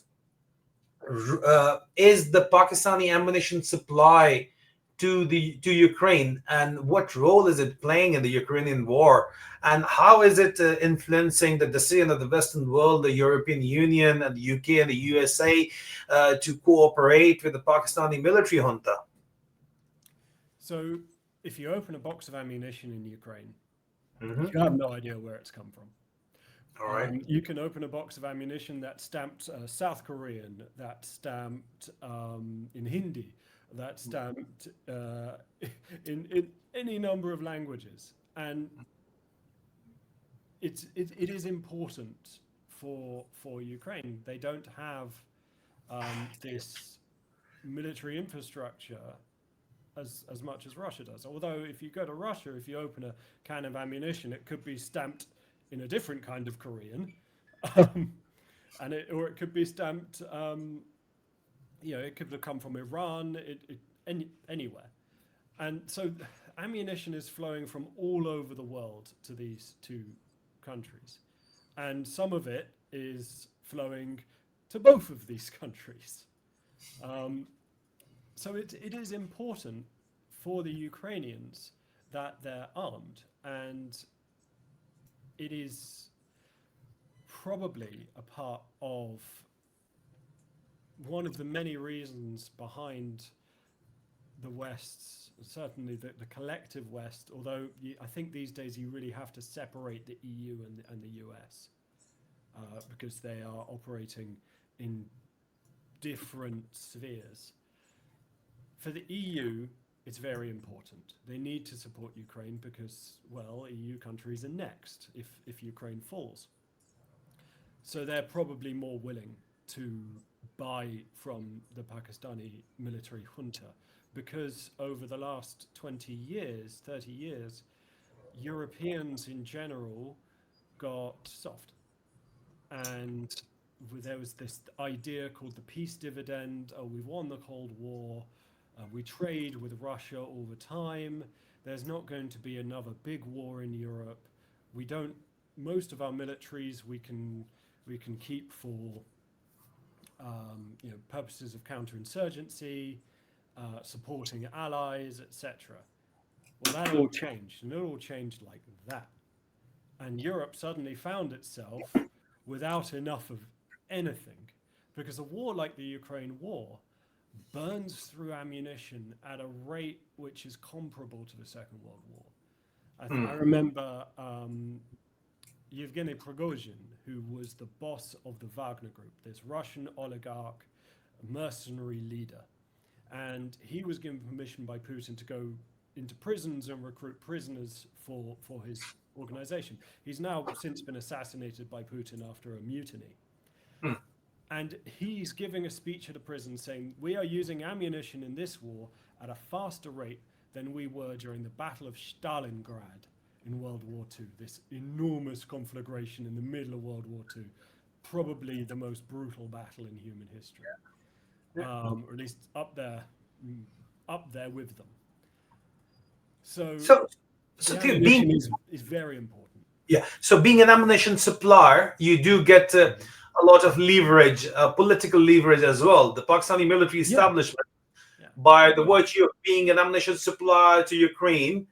Speaker 1: is the Pakistani ammunition supply to Ukraine, and what role is it playing in the Ukrainian war, and how is it influencing the decision of the Western world, the European Union, and the UK and the USA to cooperate with the Pakistani military junta?
Speaker 2: So, if you open a box of ammunition in Ukraine, you have no idea where it's come from.
Speaker 1: All right.
Speaker 2: You can open a box of ammunition that's stamped South Korean, that's stamped in Hindi, that's stamped in any number of languages, and it is important for Ukraine. They don't have this military infrastructure as much as Russia does. Although if you go to Russia, if you open a can of ammunition, it could be stamped in a different kind of Korean, or it could be stamped. It could have come from Iran, anywhere, and so ammunition is flowing from all over the world to these two countries, and some of it is flowing to both of these countries. So it is important for the Ukrainians that they're armed, and it is probably a part of one of the many reasons behind the West's, certainly the collective West, although I think these days you really have to separate the EU and the US because they are operating in different spheres. For the EU, it's very important. They need to support Ukraine because, well, EU countries are next if Ukraine falls. So they're probably more willing to buy from the Pakistani military junta because over the last 20 years, 30 years, Europeans in general got soft. And there was this idea called the peace dividend. Oh, we've won the Cold War. We trade with Russia all the time. There's not going to be another big war in Europe. Most of our militaries we can keep for purposes of counterinsurgency, supporting allies, etc. Well, that all changed, and it all changed like that. And Europe suddenly found itself without enough of anything, because a war like the Ukraine war burns through ammunition at a rate which is comparable to the Second World War. I remember Yevgeny Prigozhin, who was the boss of the Wagner Group, this Russian oligarch, mercenary leader. And he was given permission by Putin to go into prisons and recruit prisoners for his organization. He's now since been assassinated by Putin after a mutiny. And he's giving a speech at a prison saying, we are using ammunition in this war at a faster rate than we were during the Battle of Stalingrad in World War II, this enormous conflagration in the middle of World War II, probably the most brutal battle in human history, or at least up there with them. So ammunition is very important.
Speaker 1: Yeah. So being an ammunition supplier, you do get a lot of leverage, political leverage as well. The Pakistani military establishment, by the virtue of being an ammunition supplier to Ukraine,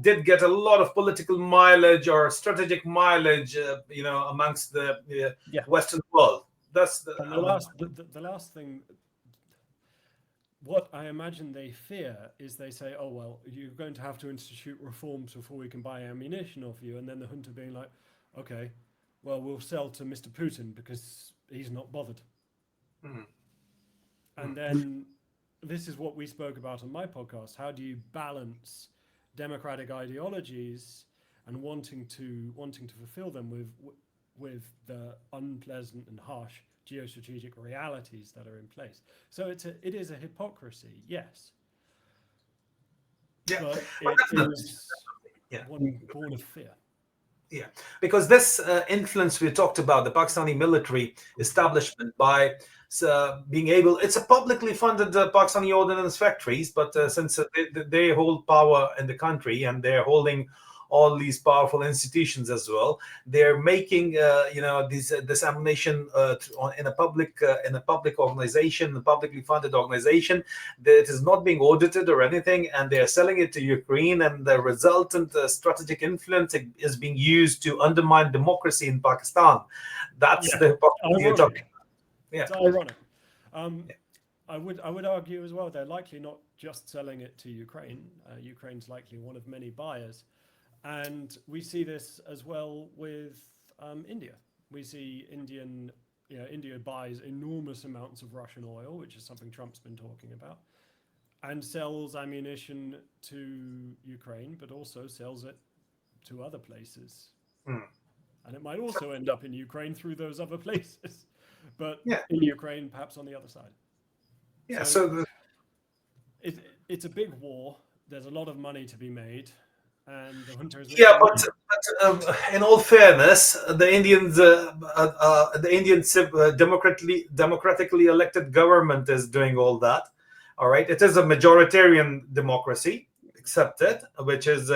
Speaker 1: did get a lot of political mileage or strategic mileage, amongst the Western world. That's the
Speaker 2: last thing. What I imagine they fear is they say, oh, well, you're going to have to institute reforms before we can buy ammunition off you. And then the junta being like, okay, well, we'll sell to Mr. Putin because he's not bothered. And then this is what we spoke about on my podcast. How do you balance democratic ideologies and wanting to fulfill them with the unpleasant and harsh geostrategic realities that are in place? So it is a hypocrisy, yes. But it is one born of fear.
Speaker 1: Yeah, because this influence we talked about, the Pakistani military establishment by being able, it's a publicly funded Pakistani ordnance factories, but since they hold power in the country and they're holding all these powerful institutions as well, they're making this ammunition in a public organization, a publicly funded organization that is not being audited or anything, and they're selling it to Ukraine, and the resultant strategic influence is being used to undermine democracy in Pakistan. That's the hypocrisy you're talking about. Yeah.
Speaker 2: It's ironic. I would argue as well they're likely not just selling it to Ukraine. Ukraine's likely one of many buyers, and we see this as well with India. We see India buys enormous amounts of Russian oil, which is something Trump's been talking about, and sells ammunition to Ukraine, but also sells it to other places. And it might also end up in Ukraine through those other places, but in Ukraine, perhaps on the other side.
Speaker 1: Yeah.
Speaker 2: It's a big war. There's a lot of money to be made, and the hunters.
Speaker 1: Yeah, but in all fairness, the Indian democratically elected government is doing all that. All right, it is a majoritarian democracy, accepted, which is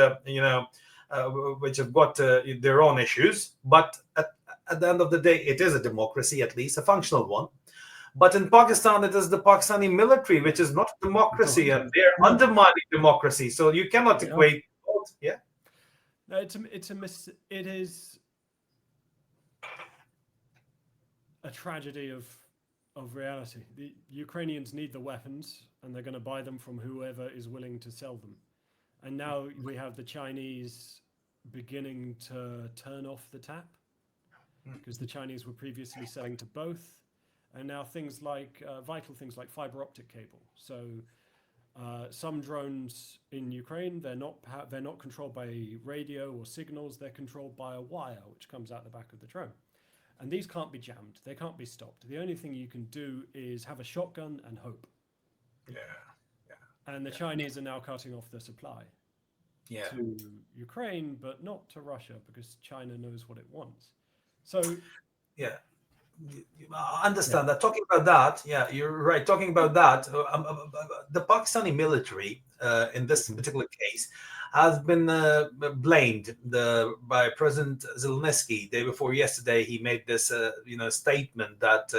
Speaker 1: which have got their own issues, but at the end of the day, it is a democracy, at least a functional one. But in Pakistan, it is the Pakistani military, which is not democracy, and they're undermining democracy. So you cannot equate both. Yeah.
Speaker 2: No, it is a tragedy of reality. The Ukrainians need the weapons, and they're going to buy them from whoever is willing to sell them. And now we have the Chinese beginning to turn off the tap, because the Chinese were previously selling to both. And now things like vital things like fiber optic cable. So some drones in Ukraine, they're not controlled by radio or signals. They're controlled by a wire which comes out the back of the drone. And these can't be jammed. They can't be stopped. The only thing you can do is have a shotgun and hope. And the Chinese are now cutting off the supply to Ukraine, but not to Russia, because China knows what it wants. So
Speaker 1: I understand that. Talking about that, you're right. Talking about that, the Pakistani military, in this particular case, has been blamed by President Zelensky. Day before yesterday, he made this statement that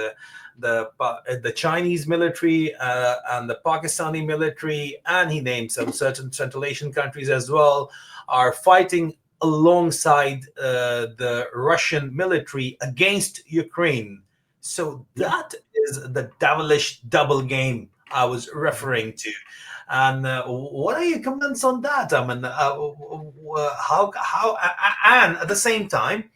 Speaker 1: the Chinese military and the Pakistani military, and he named some certain Central Asian countries as well, are fighting alongside the Russian military against Ukraine. So that is the devilish double game I was referring to. And what are your comments on that? I mean, how, and at the same time,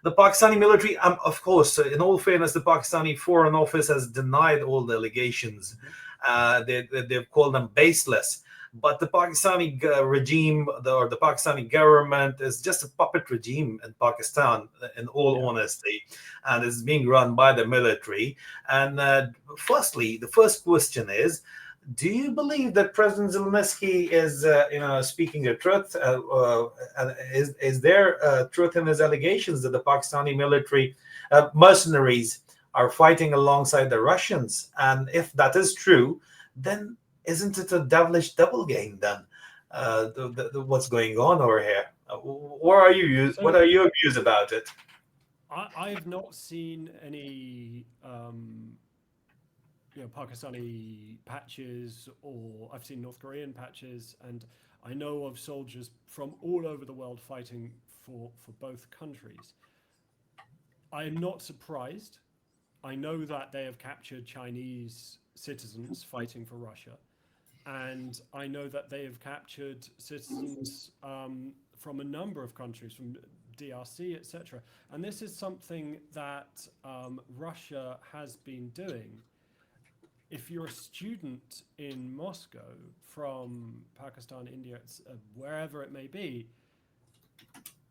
Speaker 1: the Pakistani military, of course, in all fairness, the Pakistani Foreign Office has denied all the allegations. They've called them baseless. But the Pakistani regime, or the Pakistani government, is just a puppet regime in Pakistan, in all honesty, and is being run by the military. And firstly, the first question is, do you believe that President Zelensky is, speaking the truth? Is there truth in his allegations that the Pakistani military mercenaries are fighting alongside the Russians? And if that is true, then isn't it a devilish double game then? What's going on over here? What are your views about it?
Speaker 2: I have not seen any Pakistani patches, or I've seen North Korean patches, and I know of soldiers from all over the world fighting for both countries. I am not surprised. I know that they have captured Chinese citizens fighting for Russia. And I know that they have captured citizens from a number of countries, from DRC, etc. And this is something that Russia has been doing. If you're a student in Moscow from Pakistan, India, wherever it may be,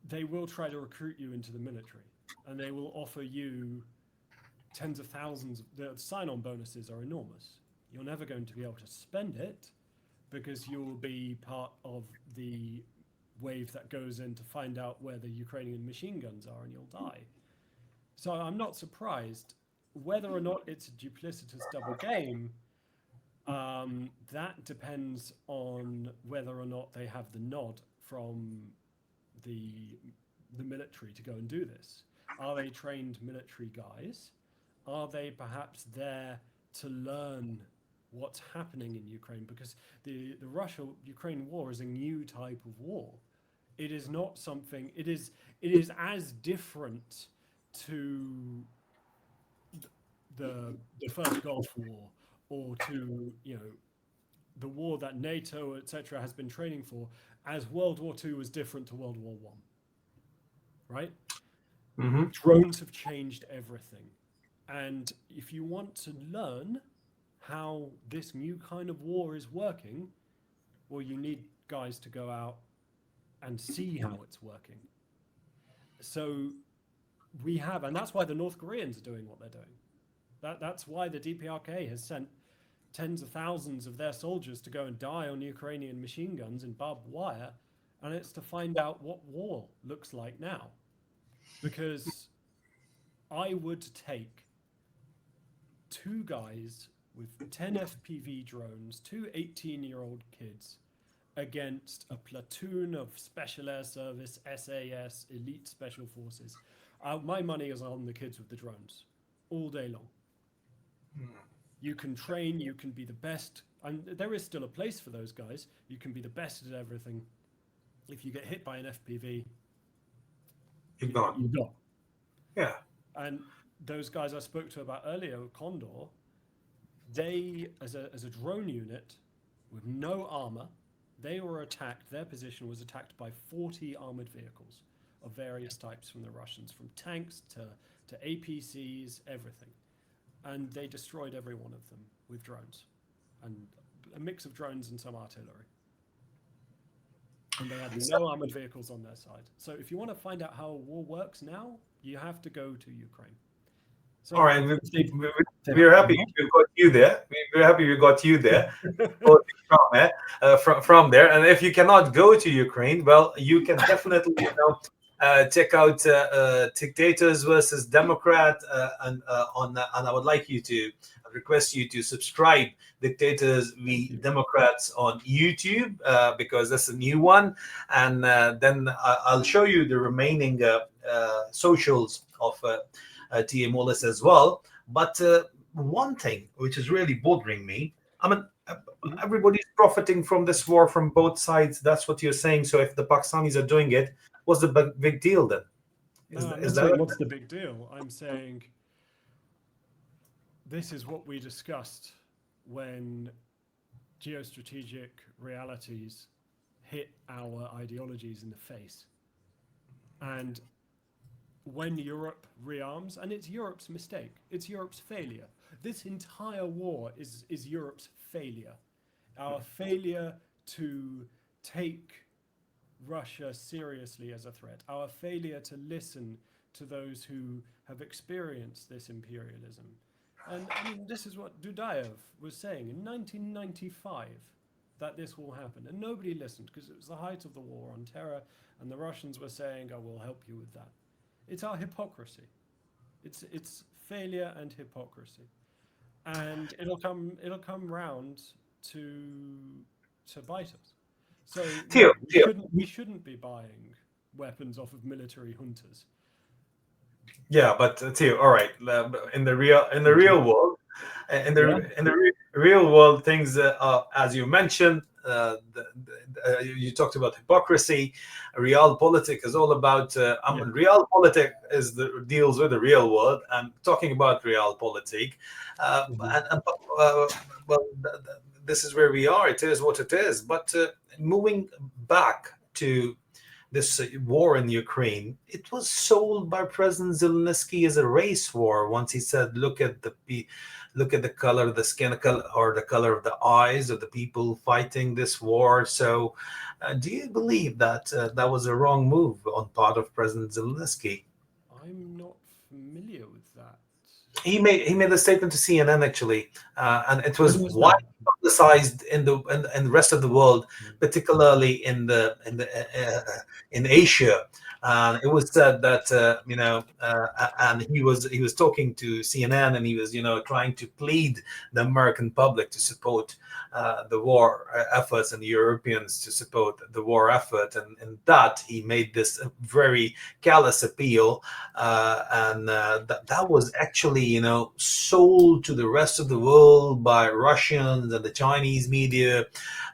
Speaker 2: they will try to recruit you into the military, and they will offer you tens of thousands. The sign-on bonuses are enormous. You're never going to be able to spend it, because you will be part of the wave that goes in to find out where the Ukrainian machine guns are, and you'll die. So I'm not surprised. Whether or not it's a duplicitous double game, that depends on whether or not they have the nod from the military to go and do this. Are they trained military guys? Are they perhaps there to learn what's happening in Ukraine? Because the Russia-Ukraine war is a new type of war. It is not something. It is as different to the first Gulf War, or to the war that NATO, etc., has been training for, as World War II was different to World War I. Right?
Speaker 1: Mm-hmm.
Speaker 2: Drones have changed everything. And if you want to learn how this new kind of war is working, well, you need guys to go out and see how it's working. So we have, and that's why the North Koreans are doing what they're doing. That's why the DPRK has sent tens of thousands of their soldiers to go and die on Ukrainian machine guns and barbed wire, and it's to find out what war looks like now. Because I would take 2 guys with 10 FPV drones, 2 18-year-old kids, against a platoon of Special Air Service, SAS, elite special forces. My money is on the kids with the drones all day long. You can train, you can be the best, and there is still a place for those guys. You can be the best at everything. If you get hit by an FPV,
Speaker 1: You're gone.
Speaker 2: you're gone.
Speaker 1: Yeah.
Speaker 2: And those guys I spoke to about earlier, Condor, they, as a drone unit with no armor, they were attacked. Their position was attacked by 40 armored vehicles of various types from the Russians, from tanks to APCs, everything. And they destroyed every one of them with drones, and a mix of drones and some artillery. And they had no armored vehicles on their side. So if you want to find out how a war works now, you have to go to Ukraine. So
Speaker 1: all right, we're happy we got you there. We're happy we got you there. From there. And if you cannot go to Ukraine, well, you can definitely check out Dictators versus Democrat, and I would like you to request you to subscribe Dictators v Democrats on YouTube, because that's a new one, and then I'll show you the remaining socials of Theo Allthorpe-Mullis as well. But one thing which is really bothering me, I mean, everybody's profiting from this war from both sides. That's what you're saying. So if the Pakistanis are doing it, what's the big deal then?
Speaker 2: What's the big deal? I'm saying this is what we discussed when geostrategic realities hit our ideologies in the face. And when Europe rearms, and it's Europe's mistake, it's Europe's failure. This entire war is Europe's failure. Our failure to take Russia seriously as a threat, our failure to listen to those who have experienced this imperialism. And I mean, this is what Dudayev was saying in 1995, that this will happen. And nobody listened, because it was the height of the war on terror, and the Russians were saying, "I will help you with that." It's our hypocrisy. It's failure and hypocrisy, and it'll come round to bite us. So
Speaker 1: Theo,
Speaker 2: we shouldn't be buying weapons off of military juntas.
Speaker 1: Yeah, but Theo, all right, in the real world, real world, things as you mentioned, you talked about hypocrisy. Realpolitik is all about. Realpolitik deals with the real world. I'm talking about realpolitik, this is where we are. It is what it is. But moving back to this war in Ukraine, it was sold by President Zelensky as a race war. Once he said, "Look at the color of the skin, or the color of the eyes of the people fighting this war." So, do you believe that that was a wrong move on part of President Zelensky?
Speaker 2: I'm not familiar with that.
Speaker 1: he made a statement to CNN actually, and it was
Speaker 2: When was
Speaker 1: widely
Speaker 2: that?
Speaker 1: publicized in the rest of the world, particularly in Asia. And it was said that and he was talking to CNN, and he was trying to plead the American public to support the war efforts, and the Europeans to support the war effort, and that he made this very callous appeal, and that was actually sold to the rest of the world by Russians and the Chinese media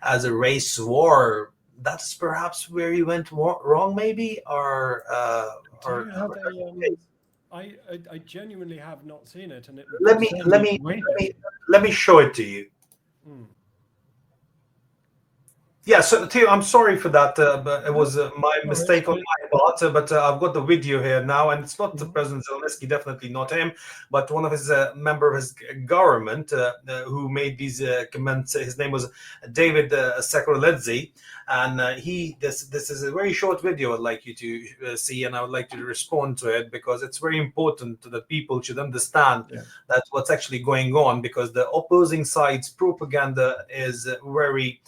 Speaker 1: as a race war. That's perhaps where he went wrong, maybe, or
Speaker 2: Do you have a? I genuinely have not seen it, and it would
Speaker 1: let me
Speaker 2: concern
Speaker 1: let
Speaker 2: me
Speaker 1: me
Speaker 2: greatly.
Speaker 1: let me show it to you.
Speaker 2: Mm.
Speaker 1: Yeah, so Theo, I'm sorry for that, but it
Speaker 2: No,
Speaker 1: was my
Speaker 2: no,
Speaker 1: mistake on my part. But I've got the video here now, and it's not the
Speaker 2: Mhm.
Speaker 1: President Zelensky, definitely not him, but one of his member of his government who made these comments. His name was David Sakorodze, and this is a very short video. I'd like you to see, and I would like you to respond to it because it's very important that people should understand
Speaker 2: Yeah.
Speaker 1: that what's actually going on, because the opposing side's propaganda is very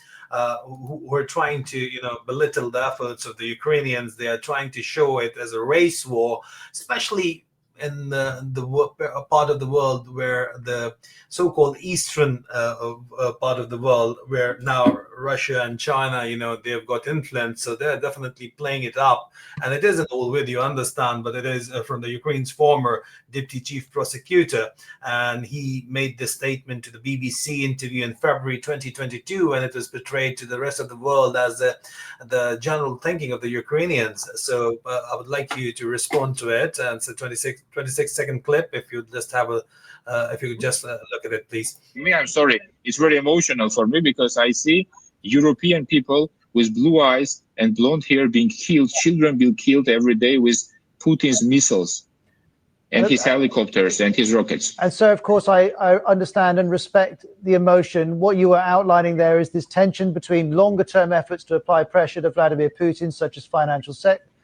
Speaker 1: who are trying to belittle the efforts of the Ukrainians. They are trying to show it as a race war, especially in the part of the world where the so-called eastern part of the world, where now Russia and China, they've got influence, so they're definitely playing it up. And it isn't all with you understand, but it is from the Ukraine's former deputy chief prosecutor, and he made this statement to the BBC interview in February 2022, and it was portrayed to the rest of the world as the general thinking of the Ukrainians. So I would like you to respond to it, and it's a 26-second clip. If you just have a if you could just look at it, please.
Speaker 3: Me, I'm sorry. It's very emotional for me because I see European people with blue eyes and blonde hair being killed, children being killed every day with Putin's missiles and his helicopters and his rockets.
Speaker 4: And so, of course, I understand and respect the emotion. What you are outlining there is this tension between longer-term efforts to apply pressure to Vladimir Putin, such as financial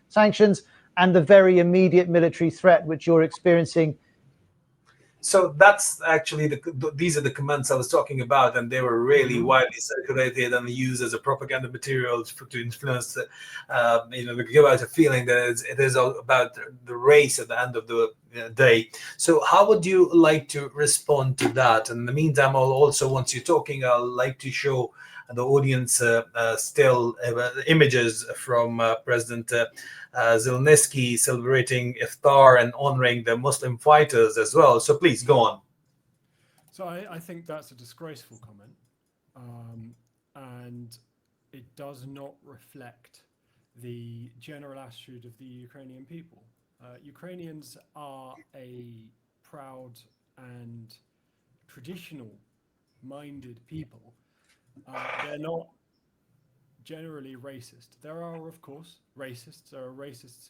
Speaker 4: sanctions, and the very immediate military threat which you're experiencing.
Speaker 1: So that's actually these are the comments I was talking about, and they were really widely circulated and used as a propaganda material to influence, to give out a feeling that it is all about the race at the end of the day. So how would you like to respond to that? And in the meantime, I'll also, once you're talking, I'll like to show the audience still images from President Zelensky celebrating Iftar and honoring the Muslim fighters as well. So please go on.
Speaker 2: So I think that's a disgraceful comment, and it does not reflect the general attitude of the Ukrainian people. Ukrainians are a proud and traditional-minded people. They're not generally racist. There are, of course, racists. There are racists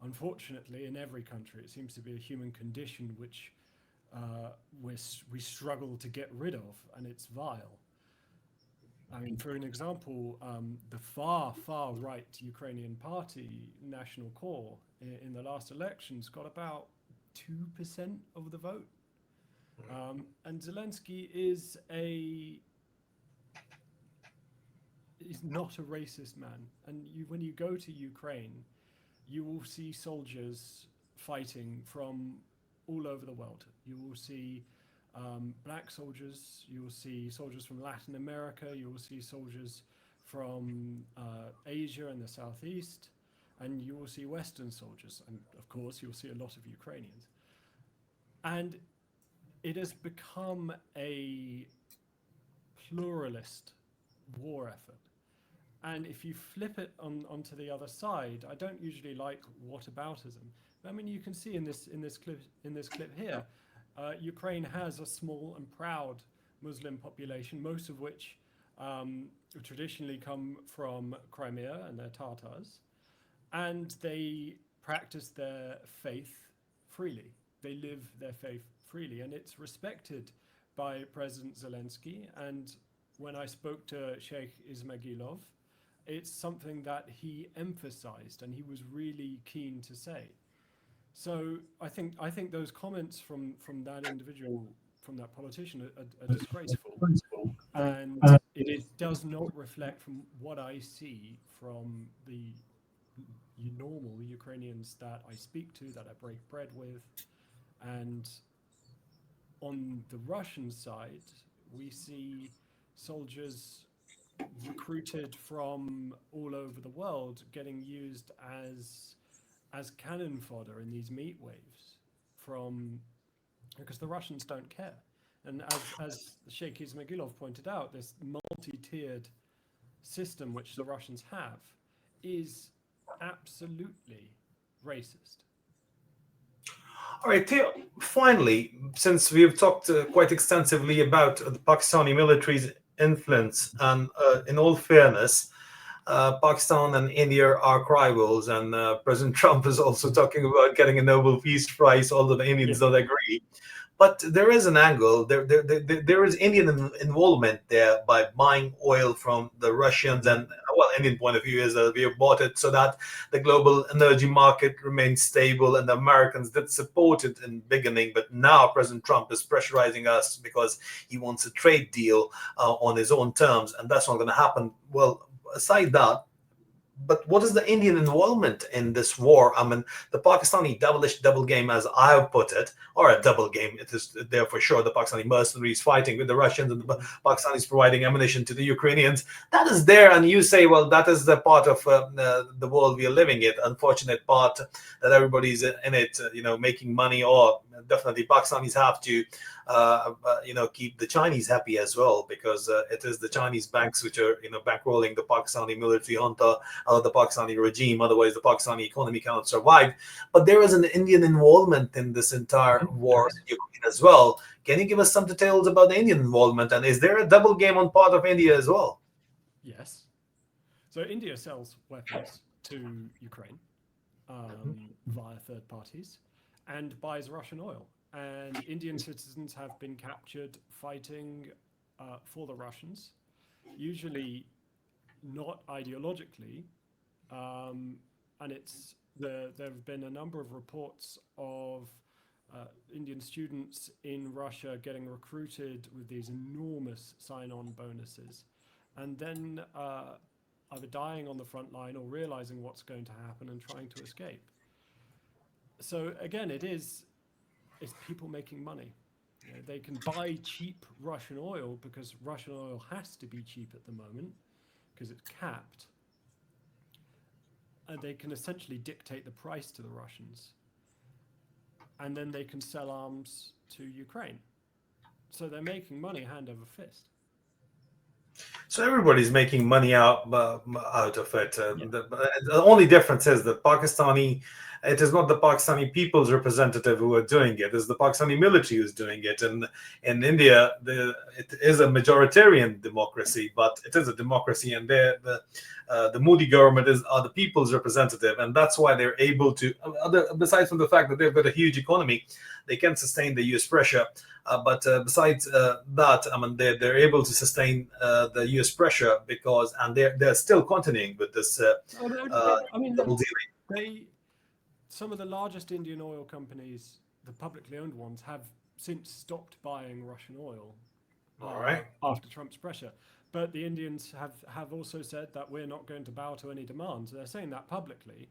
Speaker 2: unfortunately, in every country. It seems to be a human condition which we struggle to get rid of, and it's vile. I mean, for an example, the far right Ukrainian party, National Corps, in the last elections got about 2% of the vote. And Zelensky is not a racist man. And when you go to Ukraine, you will see soldiers fighting from all over the world. You will see black soldiers, you will see soldiers from Latin America, you will see soldiers from Asia and the Southeast, and you will see Western soldiers, and of course you'll see a lot of Ukrainians. And it has become a pluralist war effort. And if you flip it onto the other side, I don't usually like whataboutism. I mean, you can see in this clip here, Ukraine has a small and proud Muslim population, most of which traditionally come from Crimea, and they're Tatars, and they practice their faith freely. They live their faith freely, and it's respected by President Zelensky. And when I spoke to Sheikh Ismagilov, it's something that he emphasized and he was really keen to say. So I think those comments from that individual, from that politician, are disgraceful, and does not reflect from what I see from the normal Ukrainians that I speak to, that I break bread with. And on the Russian side, we see soldiers recruited from all over the world getting used as cannon fodder in these meat waves, from because the Russians don't care. And as Sheikh Ismagilov pointed out, this multi-tiered system which the Russians have is absolutely racist.
Speaker 1: All right, Theo, finally, since we've talked quite extensively about the Pakistani military's influence, and in all fairness, Pakistan and India are rivals, and President Trump is also talking about getting a Nobel Peace Prize, although the Indians don't agree. But there is an angle. There is Indian involvement there by buying oil from the Russians, and well, Indian point of view is that we have bought it so that the global energy market remains stable, and the Americans did support it in the beginning, but now President Trump is pressurizing us because he wants a trade deal on his own terms, and that's not going to happen. Well, aside that, but what is the Indian involvement in this war? I mean, the Pakistani devilish double game, as I have put it, or a double game, it is there for sure. The Pakistani mercenaries fighting with the Russians, and the Pakistanis providing ammunition to the Ukrainians. That is there, and you say, well, that is the part of the world we are living in. Unfortunate part that everybody's in it, making money, or definitely Pakistanis have to keep the Chinese happy as well, because it is the Chinese banks which are bankrolling the Pakistani military junta, the Pakistani regime. Otherwise the Pakistani economy cannot survive. But there is an Indian involvement in this entire war in Ukraine as well. Can you give us some details about the Indian involvement, and is there a double game on part of India as well?
Speaker 2: Yes. So India sells weapons to Ukraine via third parties, and buys Russian oil. And Indian citizens have been captured fighting for the Russians, usually not ideologically, and there have been a number of reports of Indian students in Russia getting recruited with these enormous sign-on bonuses, and then either dying on the front line or realizing what's going to happen and trying to escape. So again, it's people making money. They can buy cheap Russian oil because Russian oil has to be cheap at the moment because it's capped. And they can essentially dictate the price to the Russians. And then they can sell arms to Ukraine. So they're making money hand over fist.
Speaker 1: So everybody's making money out of it. The only difference is that it is not the Pakistani people's representative who are doing it. It's the Pakistani military who's doing it. And in India, it is a majoritarian democracy, but it is a democracy, and the Modi government are the people's representative, and that's why they're able to. Besides from the fact that they've got a huge economy, they can sustain the U.S. pressure. But besides that, I mean, they're able to sustain the U.S. pressure because, and they're still continuing with this double dealing.
Speaker 2: Some of the largest Indian oil companies, the publicly owned ones, have since stopped buying Russian oil after Trump's pressure. But the Indians have also said that we're not going to bow to any demands. They're saying that publicly,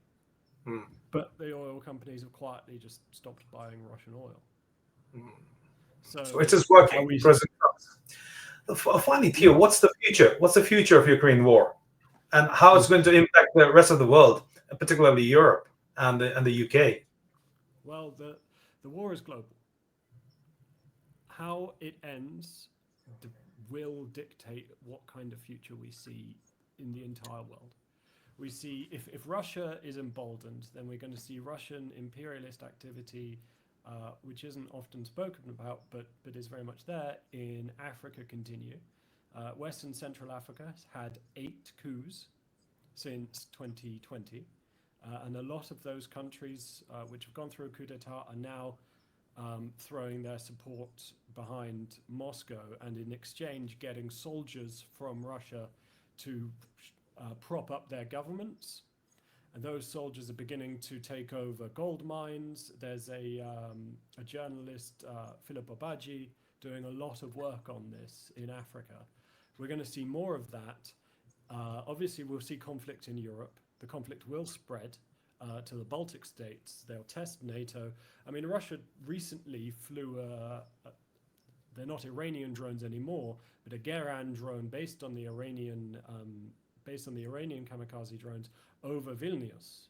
Speaker 2: but the oil companies have quietly just stopped buying Russian oil. So
Speaker 1: it is working. President Trump. Finally, Theo, what's the future? What's the future of Ukraine war, and how it's going to impact the rest of the world, particularly Europe and the UK?
Speaker 2: Well, the war is global. How it ends will dictate what kind of future we see in the entire world. We see if Russia is emboldened, then we're going to see Russian imperialist activity, which isn't often spoken about, but is very much there in Africa, continue. West and Central Africa has had 8 coups since 2020. And a lot of those countries which have gone through a coup d'etat are now throwing their support behind Moscow, and in exchange getting soldiers from Russia to prop up their governments. And those soldiers are beginning to take over gold mines. There's a journalist, Philip Obaji, doing a lot of work on this in Africa. We're going to see more of that. Obviously, we'll see conflict in Europe. The conflict will spread to the Baltic states. They'll test NATO. I mean, Russia recently flew they're not Iranian drones anymore, but a Geran drone based on the Iranian kamikaze drones over Vilnius,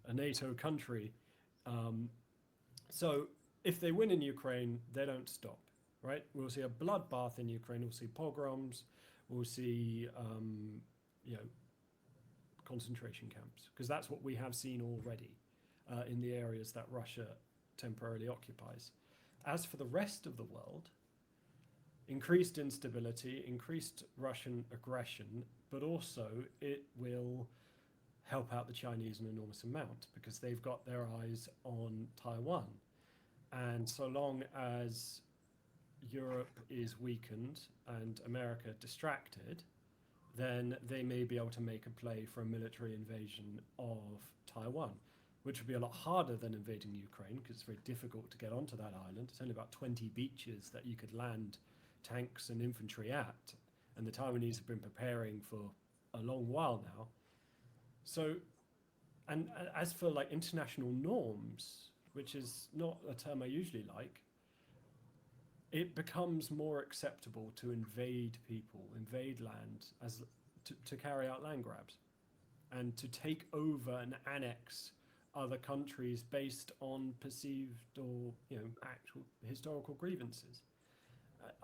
Speaker 2: a NATO country. So if they win in Ukraine, they don't stop, right? We'll see a bloodbath in Ukraine. We'll see pogroms. We'll see, concentration camps, because that's what we have seen already in the areas that Russia temporarily occupies. As for the rest of the world, increased instability, increased Russian aggression, but also it will help out the Chinese an enormous amount because they've got their eyes on Taiwan. And so long as Europe is weakened and America distracted, then they may be able to make a play for a military invasion of Taiwan, which would be a lot harder than invading Ukraine because it's very difficult to get onto that island. It's only about 20 beaches that you could land tanks and infantry at, and the Taiwanese have been preparing for a long while now. So, and as for like international norms, which is not a term I usually like, it becomes more acceptable to invade people, invade land, as to carry out land grabs, and to take over and annex other countries based on perceived or actual historical grievances.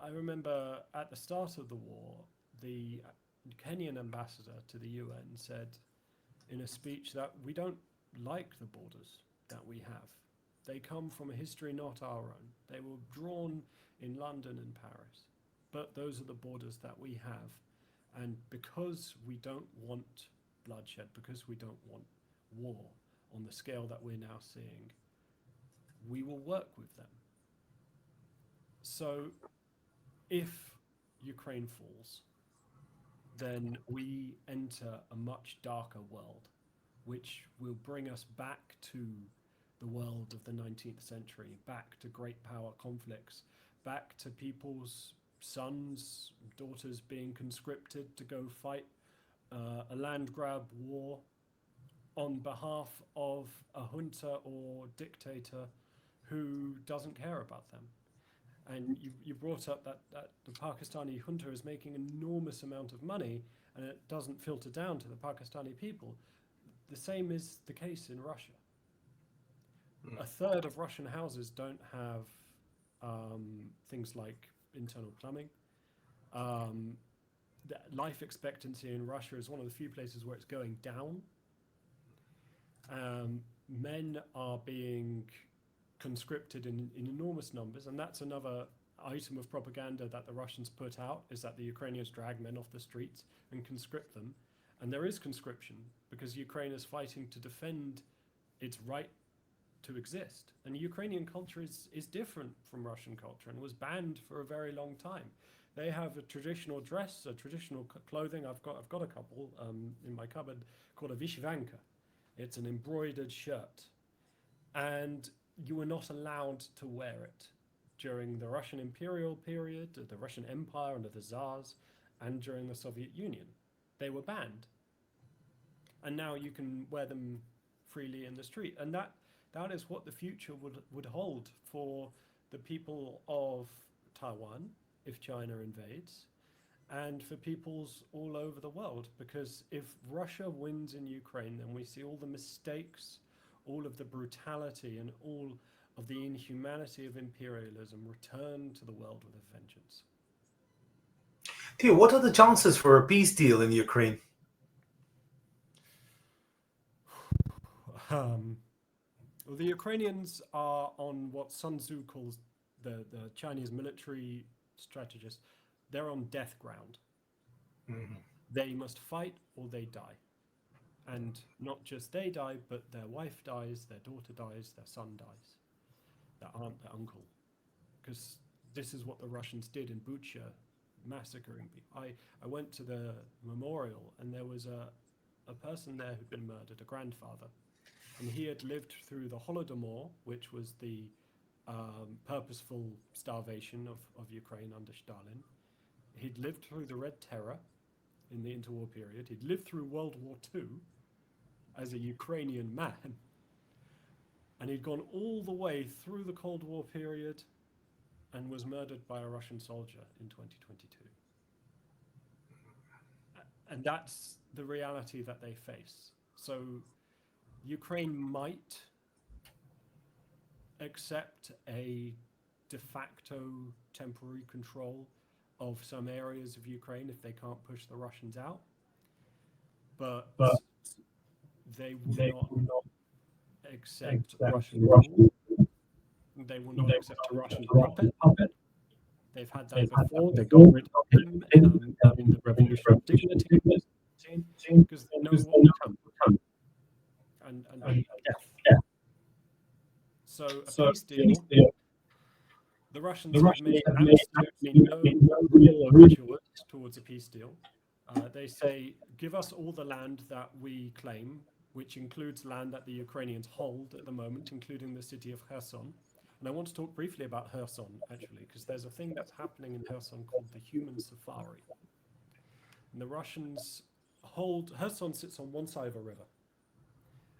Speaker 2: I remember at the start of the war, the Kenyan ambassador to the UN said in a speech that we don't like the borders that we have. They come from a history not our own. They were drawn in London and Paris, but those are the borders that we have. And because we don't want bloodshed, because we don't want war on the scale that we're now seeing, we will work with them. So if Ukraine falls, then we enter a much darker world, which will bring us back to the world of the 19th century, back to great power conflicts, back to people's sons, daughters being conscripted to go fight a land grab war on behalf of a junta or dictator who doesn't care about them. And you brought up that the Pakistani junta is making an enormous amount of money and it doesn't filter down to the Pakistani people. The same is the case in Russia. A third of Russian houses don't have things like internal plumbing. The life expectancy in Russia is one of the few places where it's going down. Men are being conscripted in enormous numbers, and that's another item of propaganda that the Russians put out, is that the Ukrainians drag men off the streets and conscript them. And there is conscription because Ukraine is fighting to defend its right to exist. And Ukrainian culture is different from Russian culture and was banned for a very long time. They have a traditional dress, a traditional clothing. I've got a couple in my cupboard called a vyshyvanka. It's an embroidered shirt, and you were not allowed to wear it during the Russian imperial period, the Russian Empire under the Tsars, and during the Soviet Union. They were banned. And now you can wear them freely in the street. And that is what the future would hold for the people of Taiwan if China invades, and for peoples all over the world. Because if Russia wins in Ukraine, then we see all the mistakes, all of the brutality, and all of the inhumanity of imperialism return to the world with a vengeance.
Speaker 1: Theo, what are the chances for a peace deal in Ukraine?
Speaker 2: Well, the Ukrainians are on what Sun Tzu calls the Chinese military strategist. They're on death ground. Mm-hmm. They must fight or they die. And not just they die, but their wife dies, their daughter dies, their son dies, their aunt, their uncle. Because this is what the Russians did in Bucha, massacring people. I went to the memorial, and there was a a person there who'd been murdered, a grandfather, and he had lived through the Holodomor, which was the purposeful starvation of Ukraine under Stalin. He'd lived through the Red Terror in the interwar period. He'd lived through World War II as a Ukrainian man. And he'd gone all the way through the Cold War period and was murdered by a Russian soldier in 2022. And that's the reality that they face. So Ukraine might accept a de facto temporary control of some areas of Ukraine if they can't push the Russians out, but they will not accept Russian rule. They will not accept a Russian puppet. They've had that before. They got rid of him in the Revolution of Dignity because they know what will come. And death. So a peace deal. The Russians have made absolutely no real overtures towards a peace deal. They say, give us all the land that we claim, which includes land that the Ukrainians hold at the moment, including the city of Kherson. And I want to talk briefly about Kherson, actually, because there's a thing that's happening in Kherson called the human safari. And the Russians hold, Kherson sits on one side of a river,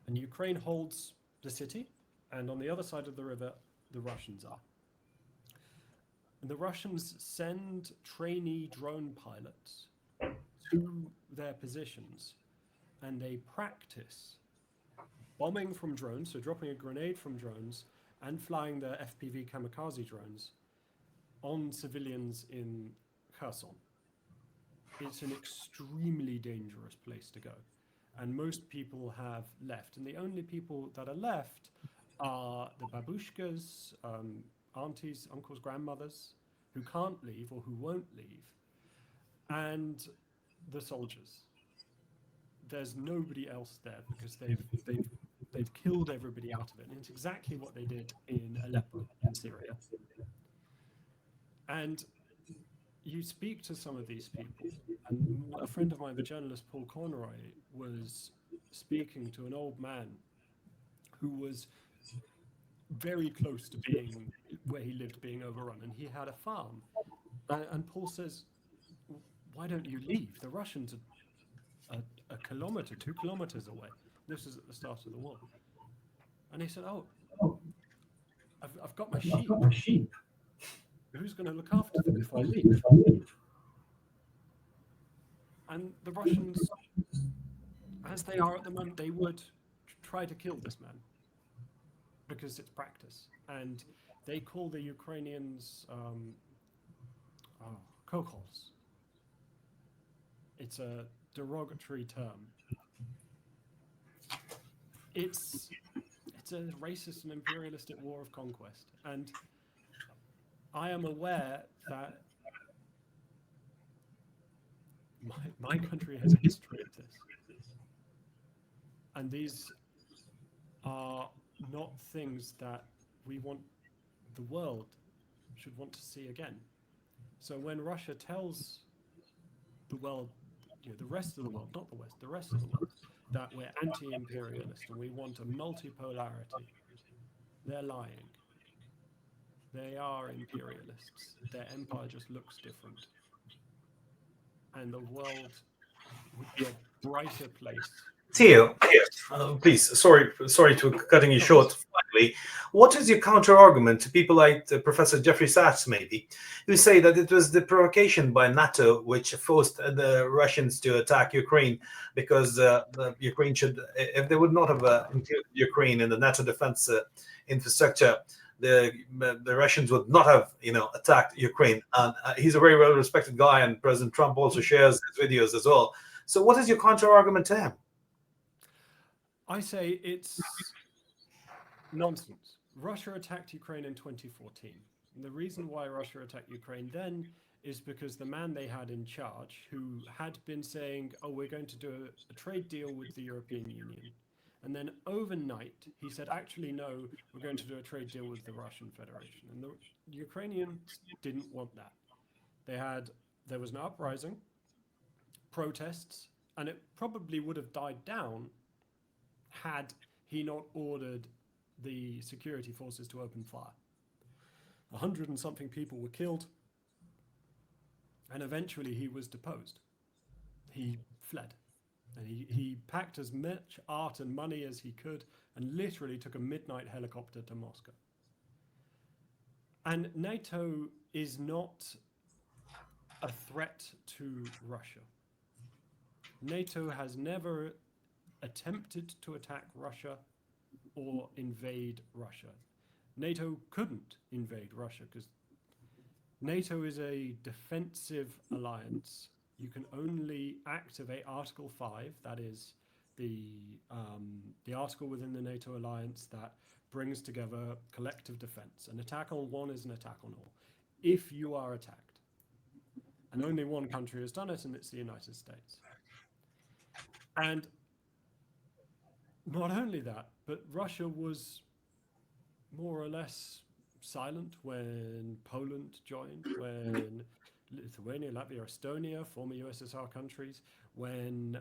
Speaker 2: and Ukraine holds the city, and on the other side of the river, the Russians are. And the Russians send trainee drone pilots to their positions, and they practice bombing from drones, so dropping a grenade from drones, and flying their FPV kamikaze drones on civilians in Kherson. It's an extremely dangerous place to go, and most people have left. And the only people that are left are the babushkas, aunties, uncles, grandmothers, who can't leave or who won't leave, and the soldiers. There's nobody else there because they've killed everybody out of it. And it's exactly what they did in Aleppo in Syria. And you speak to some of these people, and a friend of mine, the journalist Paul Conroy, was speaking to an old man who was very close to being, where he lived, being overrun, and he had a farm. And Paul says, why don't you leave? The Russians are a kilometer, 2 kilometers away. This is at the start of the war. And he said, oh, I've got my sheep. Who's going to look after them if I leave? And the Russians, as they are at the moment, they would try to kill this man because it's practice. And they call the Ukrainians kokols. It's a derogatory term. It's a racist and imperialistic war of conquest. And I am aware that my country has a history of this. And these are not things that we want, the world should want to see again. So when Russia tells the world, the rest of the world, not the West, the rest of the world, that we're anti-imperialist and we want a multipolarity, they're lying. They are imperialists. Their empire just looks different. And the world would be a brighter place.
Speaker 1: Theo, please, sorry to cutting you short slightly. What is your counter-argument to people like Professor Jeffrey Sachs, maybe, who say that it was the provocation by NATO which forced the Russians to attack Ukraine because the Ukraine should, if they would not have included Ukraine in the NATO defense infrastructure, the Russians would not have, attacked Ukraine. And he's a very well-respected guy, and President Trump also shares his videos as well. So what is your counter-argument to him?
Speaker 2: I say it's nonsense. Russia attacked Ukraine in 2014. And the reason why Russia attacked Ukraine then is because the man they had in charge, who had been saying, oh, we're going to do a trade deal with the European Union. And then overnight, he said, actually, no, we're going to do a trade deal with the Russian Federation. And the Ukrainians didn't want that. There was an uprising, protests, and it probably would have died down had he not ordered the security forces to open fire. 100 and something people were killed, and eventually he was deposed. He fled, and he packed as much art and money as he could and literally took a midnight helicopter to Moscow. And NATO is not a threat to Russia. NATO has never attempted to attack Russia or invade Russia. NATO couldn't invade Russia because NATO is a defensive alliance. You can only activate Article 5, that is the article within the NATO alliance that brings together collective defense. An attack on one is an attack on all, if you are attacked. And only one country has done it, and it's the United States. And not only that, but Russia was more or less silent when Poland joined, when Lithuania, Latvia, Estonia, former USSR countries, when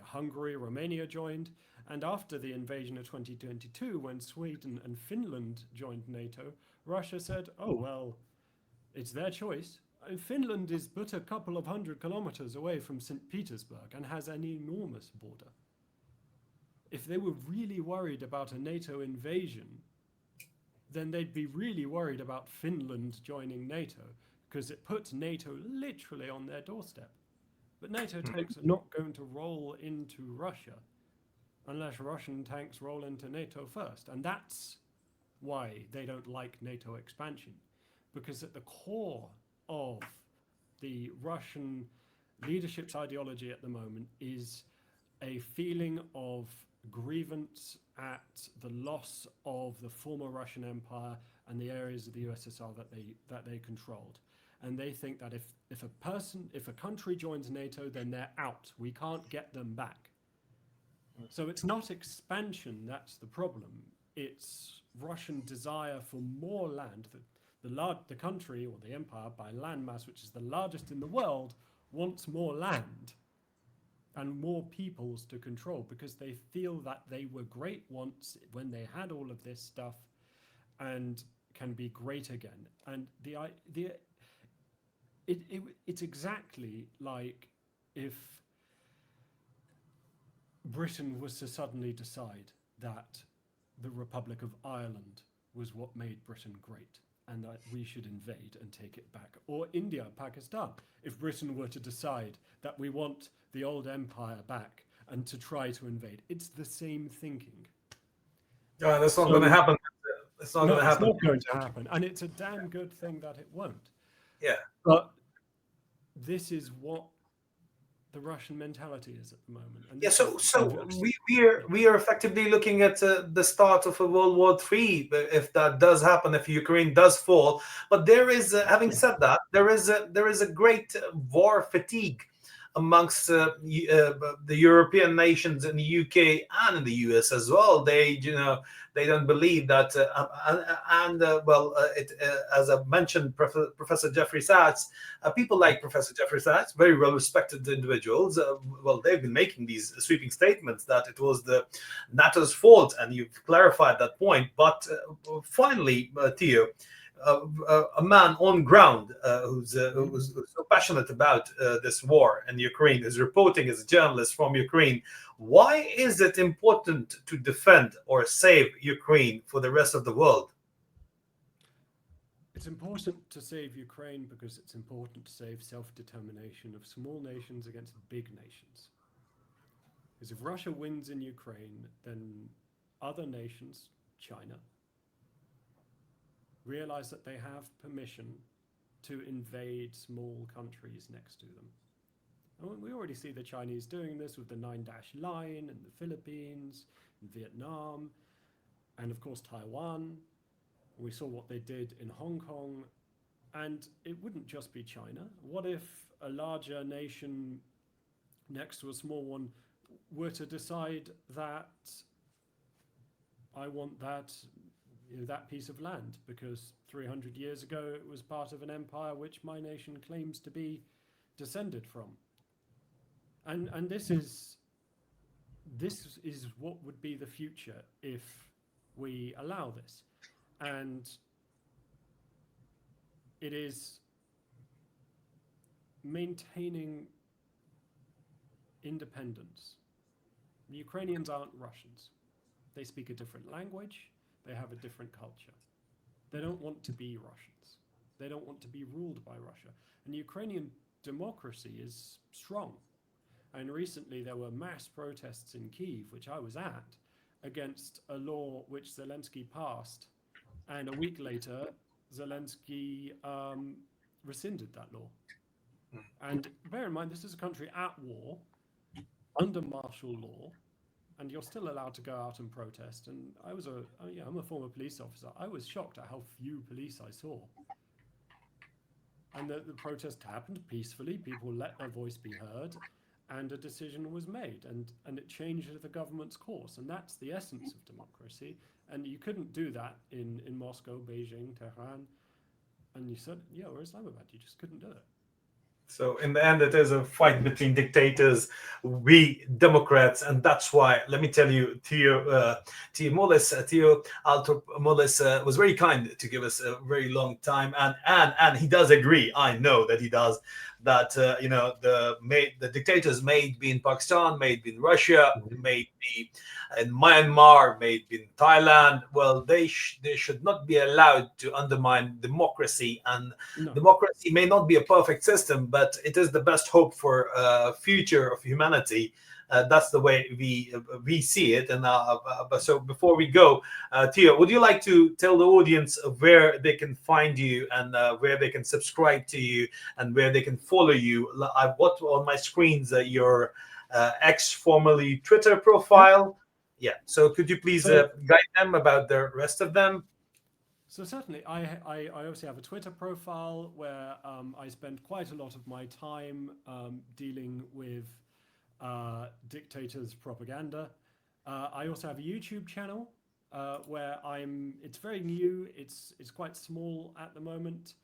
Speaker 2: Hungary, Romania joined, and after the invasion of 2022, when Sweden and Finland joined NATO, Russia said, oh, well, it's their choice. Finland is but a couple of 100 kilometers away from St. Petersburg and has an enormous border. If they were really worried about a NATO invasion, then they'd be really worried about Finland joining NATO, because it puts NATO literally on their doorstep. But NATO tanks are not going to roll into Russia unless Russian tanks roll into NATO first. And that's why they don't like NATO expansion, because at the core of the Russian leadership's ideology at the moment is a feeling of grievance at the loss of the former Russian Empire and the areas of the USSR that they controlled. And they think that if a country joins NATO, then they're out. We can't get them back. So it's not expansion that's the problem. It's Russian desire for more land. The country, or the empire by landmass, which is the largest in the world, wants more land and more peoples to control, because they feel that they were great once when they had all of this stuff and can be great again. And it's exactly like if Britain was to suddenly decide that the Republic of Ireland was what made Britain great and that we should invade and take it back. Or India, Pakistan, if Britain were to decide that we want the old empire back and to try to invade. It's the same thinking.
Speaker 1: That's not going to happen. It's not going to happen.
Speaker 2: It's not going to happen. And it's a damn good thing that it won't.
Speaker 1: Yeah.
Speaker 2: But this is what the Russian mentality is at the moment. And
Speaker 1: yeah, so we are effectively looking at the start of a World War III, if that does happen, if Ukraine does fall. But there is, having said that, there is a great war fatigue amongst the European nations in the UK and in the US as well. They don't believe that, as I mentioned, Professor Jeffrey Sachs, people like Professor Jeffrey Sachs, very well-respected individuals, they've been making these sweeping statements that it was the NATO's fault, and you've clarified that point. But finally, Theo, a man on ground who's so passionate about this war in Ukraine, is reporting as a journalist from Ukraine. Why is it important to defend or save Ukraine for the rest of the world?
Speaker 2: It's important to save Ukraine because it's important to save self-determination of small nations against big nations. Because if Russia wins in Ukraine, then other nations, China, realize that they have permission to invade small countries next to them. And we already see the Chinese doing this with the 9-dash line in the Philippines, in Vietnam, and of course Taiwan. We saw what they did in Hong Kong. And it wouldn't just be China. What if a larger nation next to a small one were to decide that I want that piece of land because 300 years ago it was part of an empire which my nation claims to be descended from. And this is what would be the future if we allow this. And it is maintaining independence. The Ukrainians aren't Russians. They speak a different language. They have a different culture. They don't want to be Russians. They don't want to be ruled by Russia. And Ukrainian democracy is strong. And recently there were mass protests in Kyiv, which I was at, against a law which Zelensky passed. And a week later, Zelensky rescinded that law. And bear in mind, this is a country at war, under martial law, and you're still allowed to go out and protest. And I'm a former police officer. I was shocked at how few police I saw. And the protest happened peacefully. People let their voice be heard, and a decision was made, and it changed the government's course. And that's the essence of democracy. And you couldn't do that in Moscow, Beijing, Tehran. And you said, or Islamabad, you just couldn't do it.
Speaker 1: So in the end, it is a fight between dictators, we Democrats, and that's why, let me tell you, Theo Allthorpe-Mullis was very kind to give us a very long time, and he does agree. I know that he does. That the dictators may be in Pakistan, may be in Russia, may be in Myanmar, may be in Thailand. Well, they should not be allowed to undermine democracy, and democracy may not be a perfect system, but it is the best hope for future of humanity. That's the way we see it. And so before we go, Theo, would you like to tell the audience where they can find you, and where they can subscribe to you, and where they can follow you? I've got on my screens your formerly Twitter profile. Yeah. So could you please guide them about the rest of them?
Speaker 2: So certainly, I obviously have a Twitter profile where I spend quite a lot of my time dealing with dictators' propaganda. I also have a YouTube channel where it's very new, it's quite small at the moment,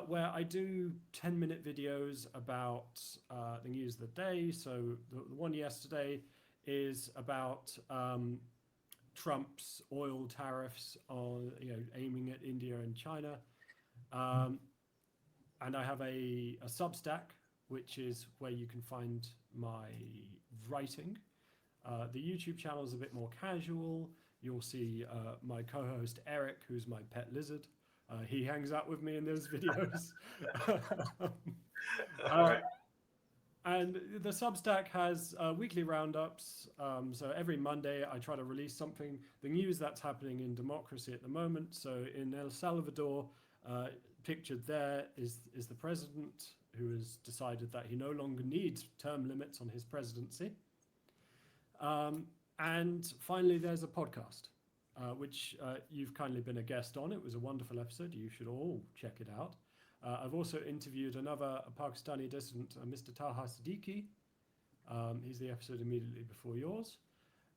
Speaker 2: where I do 10-minute videos about the news of the day. So the one yesterday is about Trump's oil tariffs on aiming at India and China, and I have a Substack, which is where you can find my writing. The YouTube channel is a bit more casual. You'll see my co-host Eric, who's my pet lizard. He hangs out with me in those videos. And the Substack has weekly roundups. So every Monday I try to release something, the news that's happening in democracy at the moment. So in El Salvador, pictured there is the president, who has decided that he no longer needs term limits on his presidency. And finally, there's a podcast, which you've kindly been a guest on. It was a wonderful episode. You should all check it out. I've also interviewed another Pakistani dissident, Mr. Taha Siddiqui. He's the episode immediately before yours.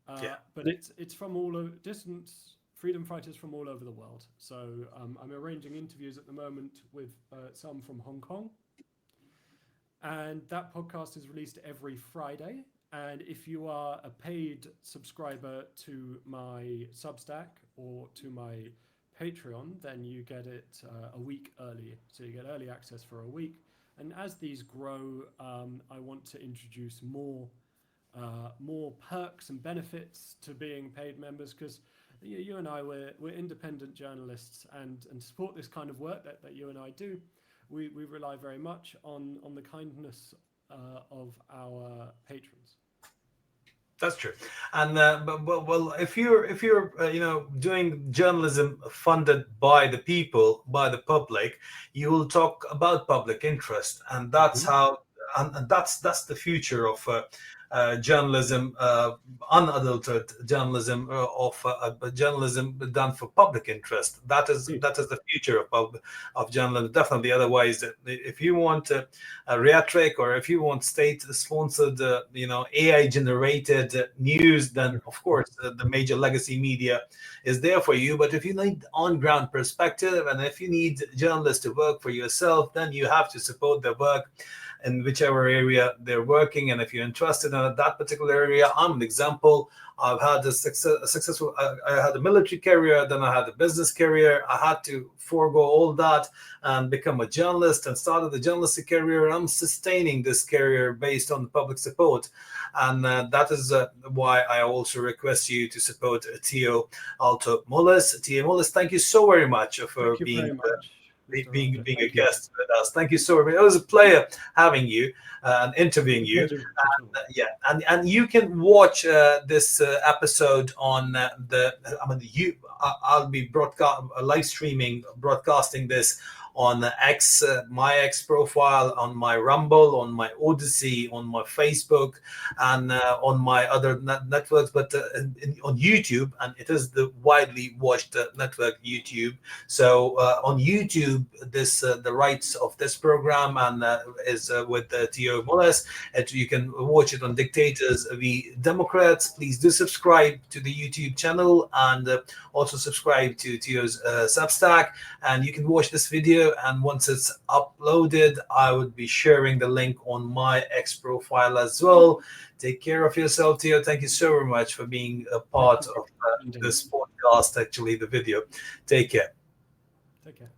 Speaker 2: But it's from all over, dissidents, freedom fighters from all over the world. So I'm arranging interviews at the moment with some from Hong Kong. And that podcast is released every Friday. And if you are a paid subscriber to my Substack or to my Patreon, then you get it a week early. So you get early access for a week. And as these grow, I want to introduce more perks and benefits to being paid members, because you and I, we're independent journalists, and to support this kind of work that you and I do, we rely very much on the kindness of our patrons.
Speaker 1: That's true. And well, if you're doing journalism funded by the people, by the public, you will talk about public interest, and that's how, and that's the future of journalism, unadulterated journalism, of journalism done for public interest. That is the future of journalism. Definitely. Otherwise, if you want rhetoric, or if you want state-sponsored, AI-generated news, then of course the major legacy media is there for you. But if you need on-ground perspective, and if you need journalists to work for yourself, then you have to support their work. in whichever area they're working. And if you're interested in that particular area, I'm an example. I've had a successful, I had a military career, then I had a business career. I had to forego all that and become a journalist and started the journalistic career. I'm sustaining this career based on public support. And that is why I also request you to support Theo Allthorpe-Mullis. Theo Mullis, thank you so very much for being a guest with us. Thank you so much. It was a pleasure having you and interviewing you. And you can watch this episode on I'll be live streaming, broadcasting this on X, my X profile, on my Rumble, on my Odyssey, on my Facebook, and on my other networks, but on YouTube, and it is the widely watched network YouTube. So on YouTube, this the rights of this program and is with Theo Mullis. You can watch it on Dictators v Democrats. Please do subscribe to the YouTube channel and also subscribe to Theo's Substack, and you can watch this video. And once it's uploaded, I would be sharing the link on my X profile as well. Take care of yourself, Theo. Thank you so very much for being a part of this podcast, actually, the video. Take care.
Speaker 2: Take care.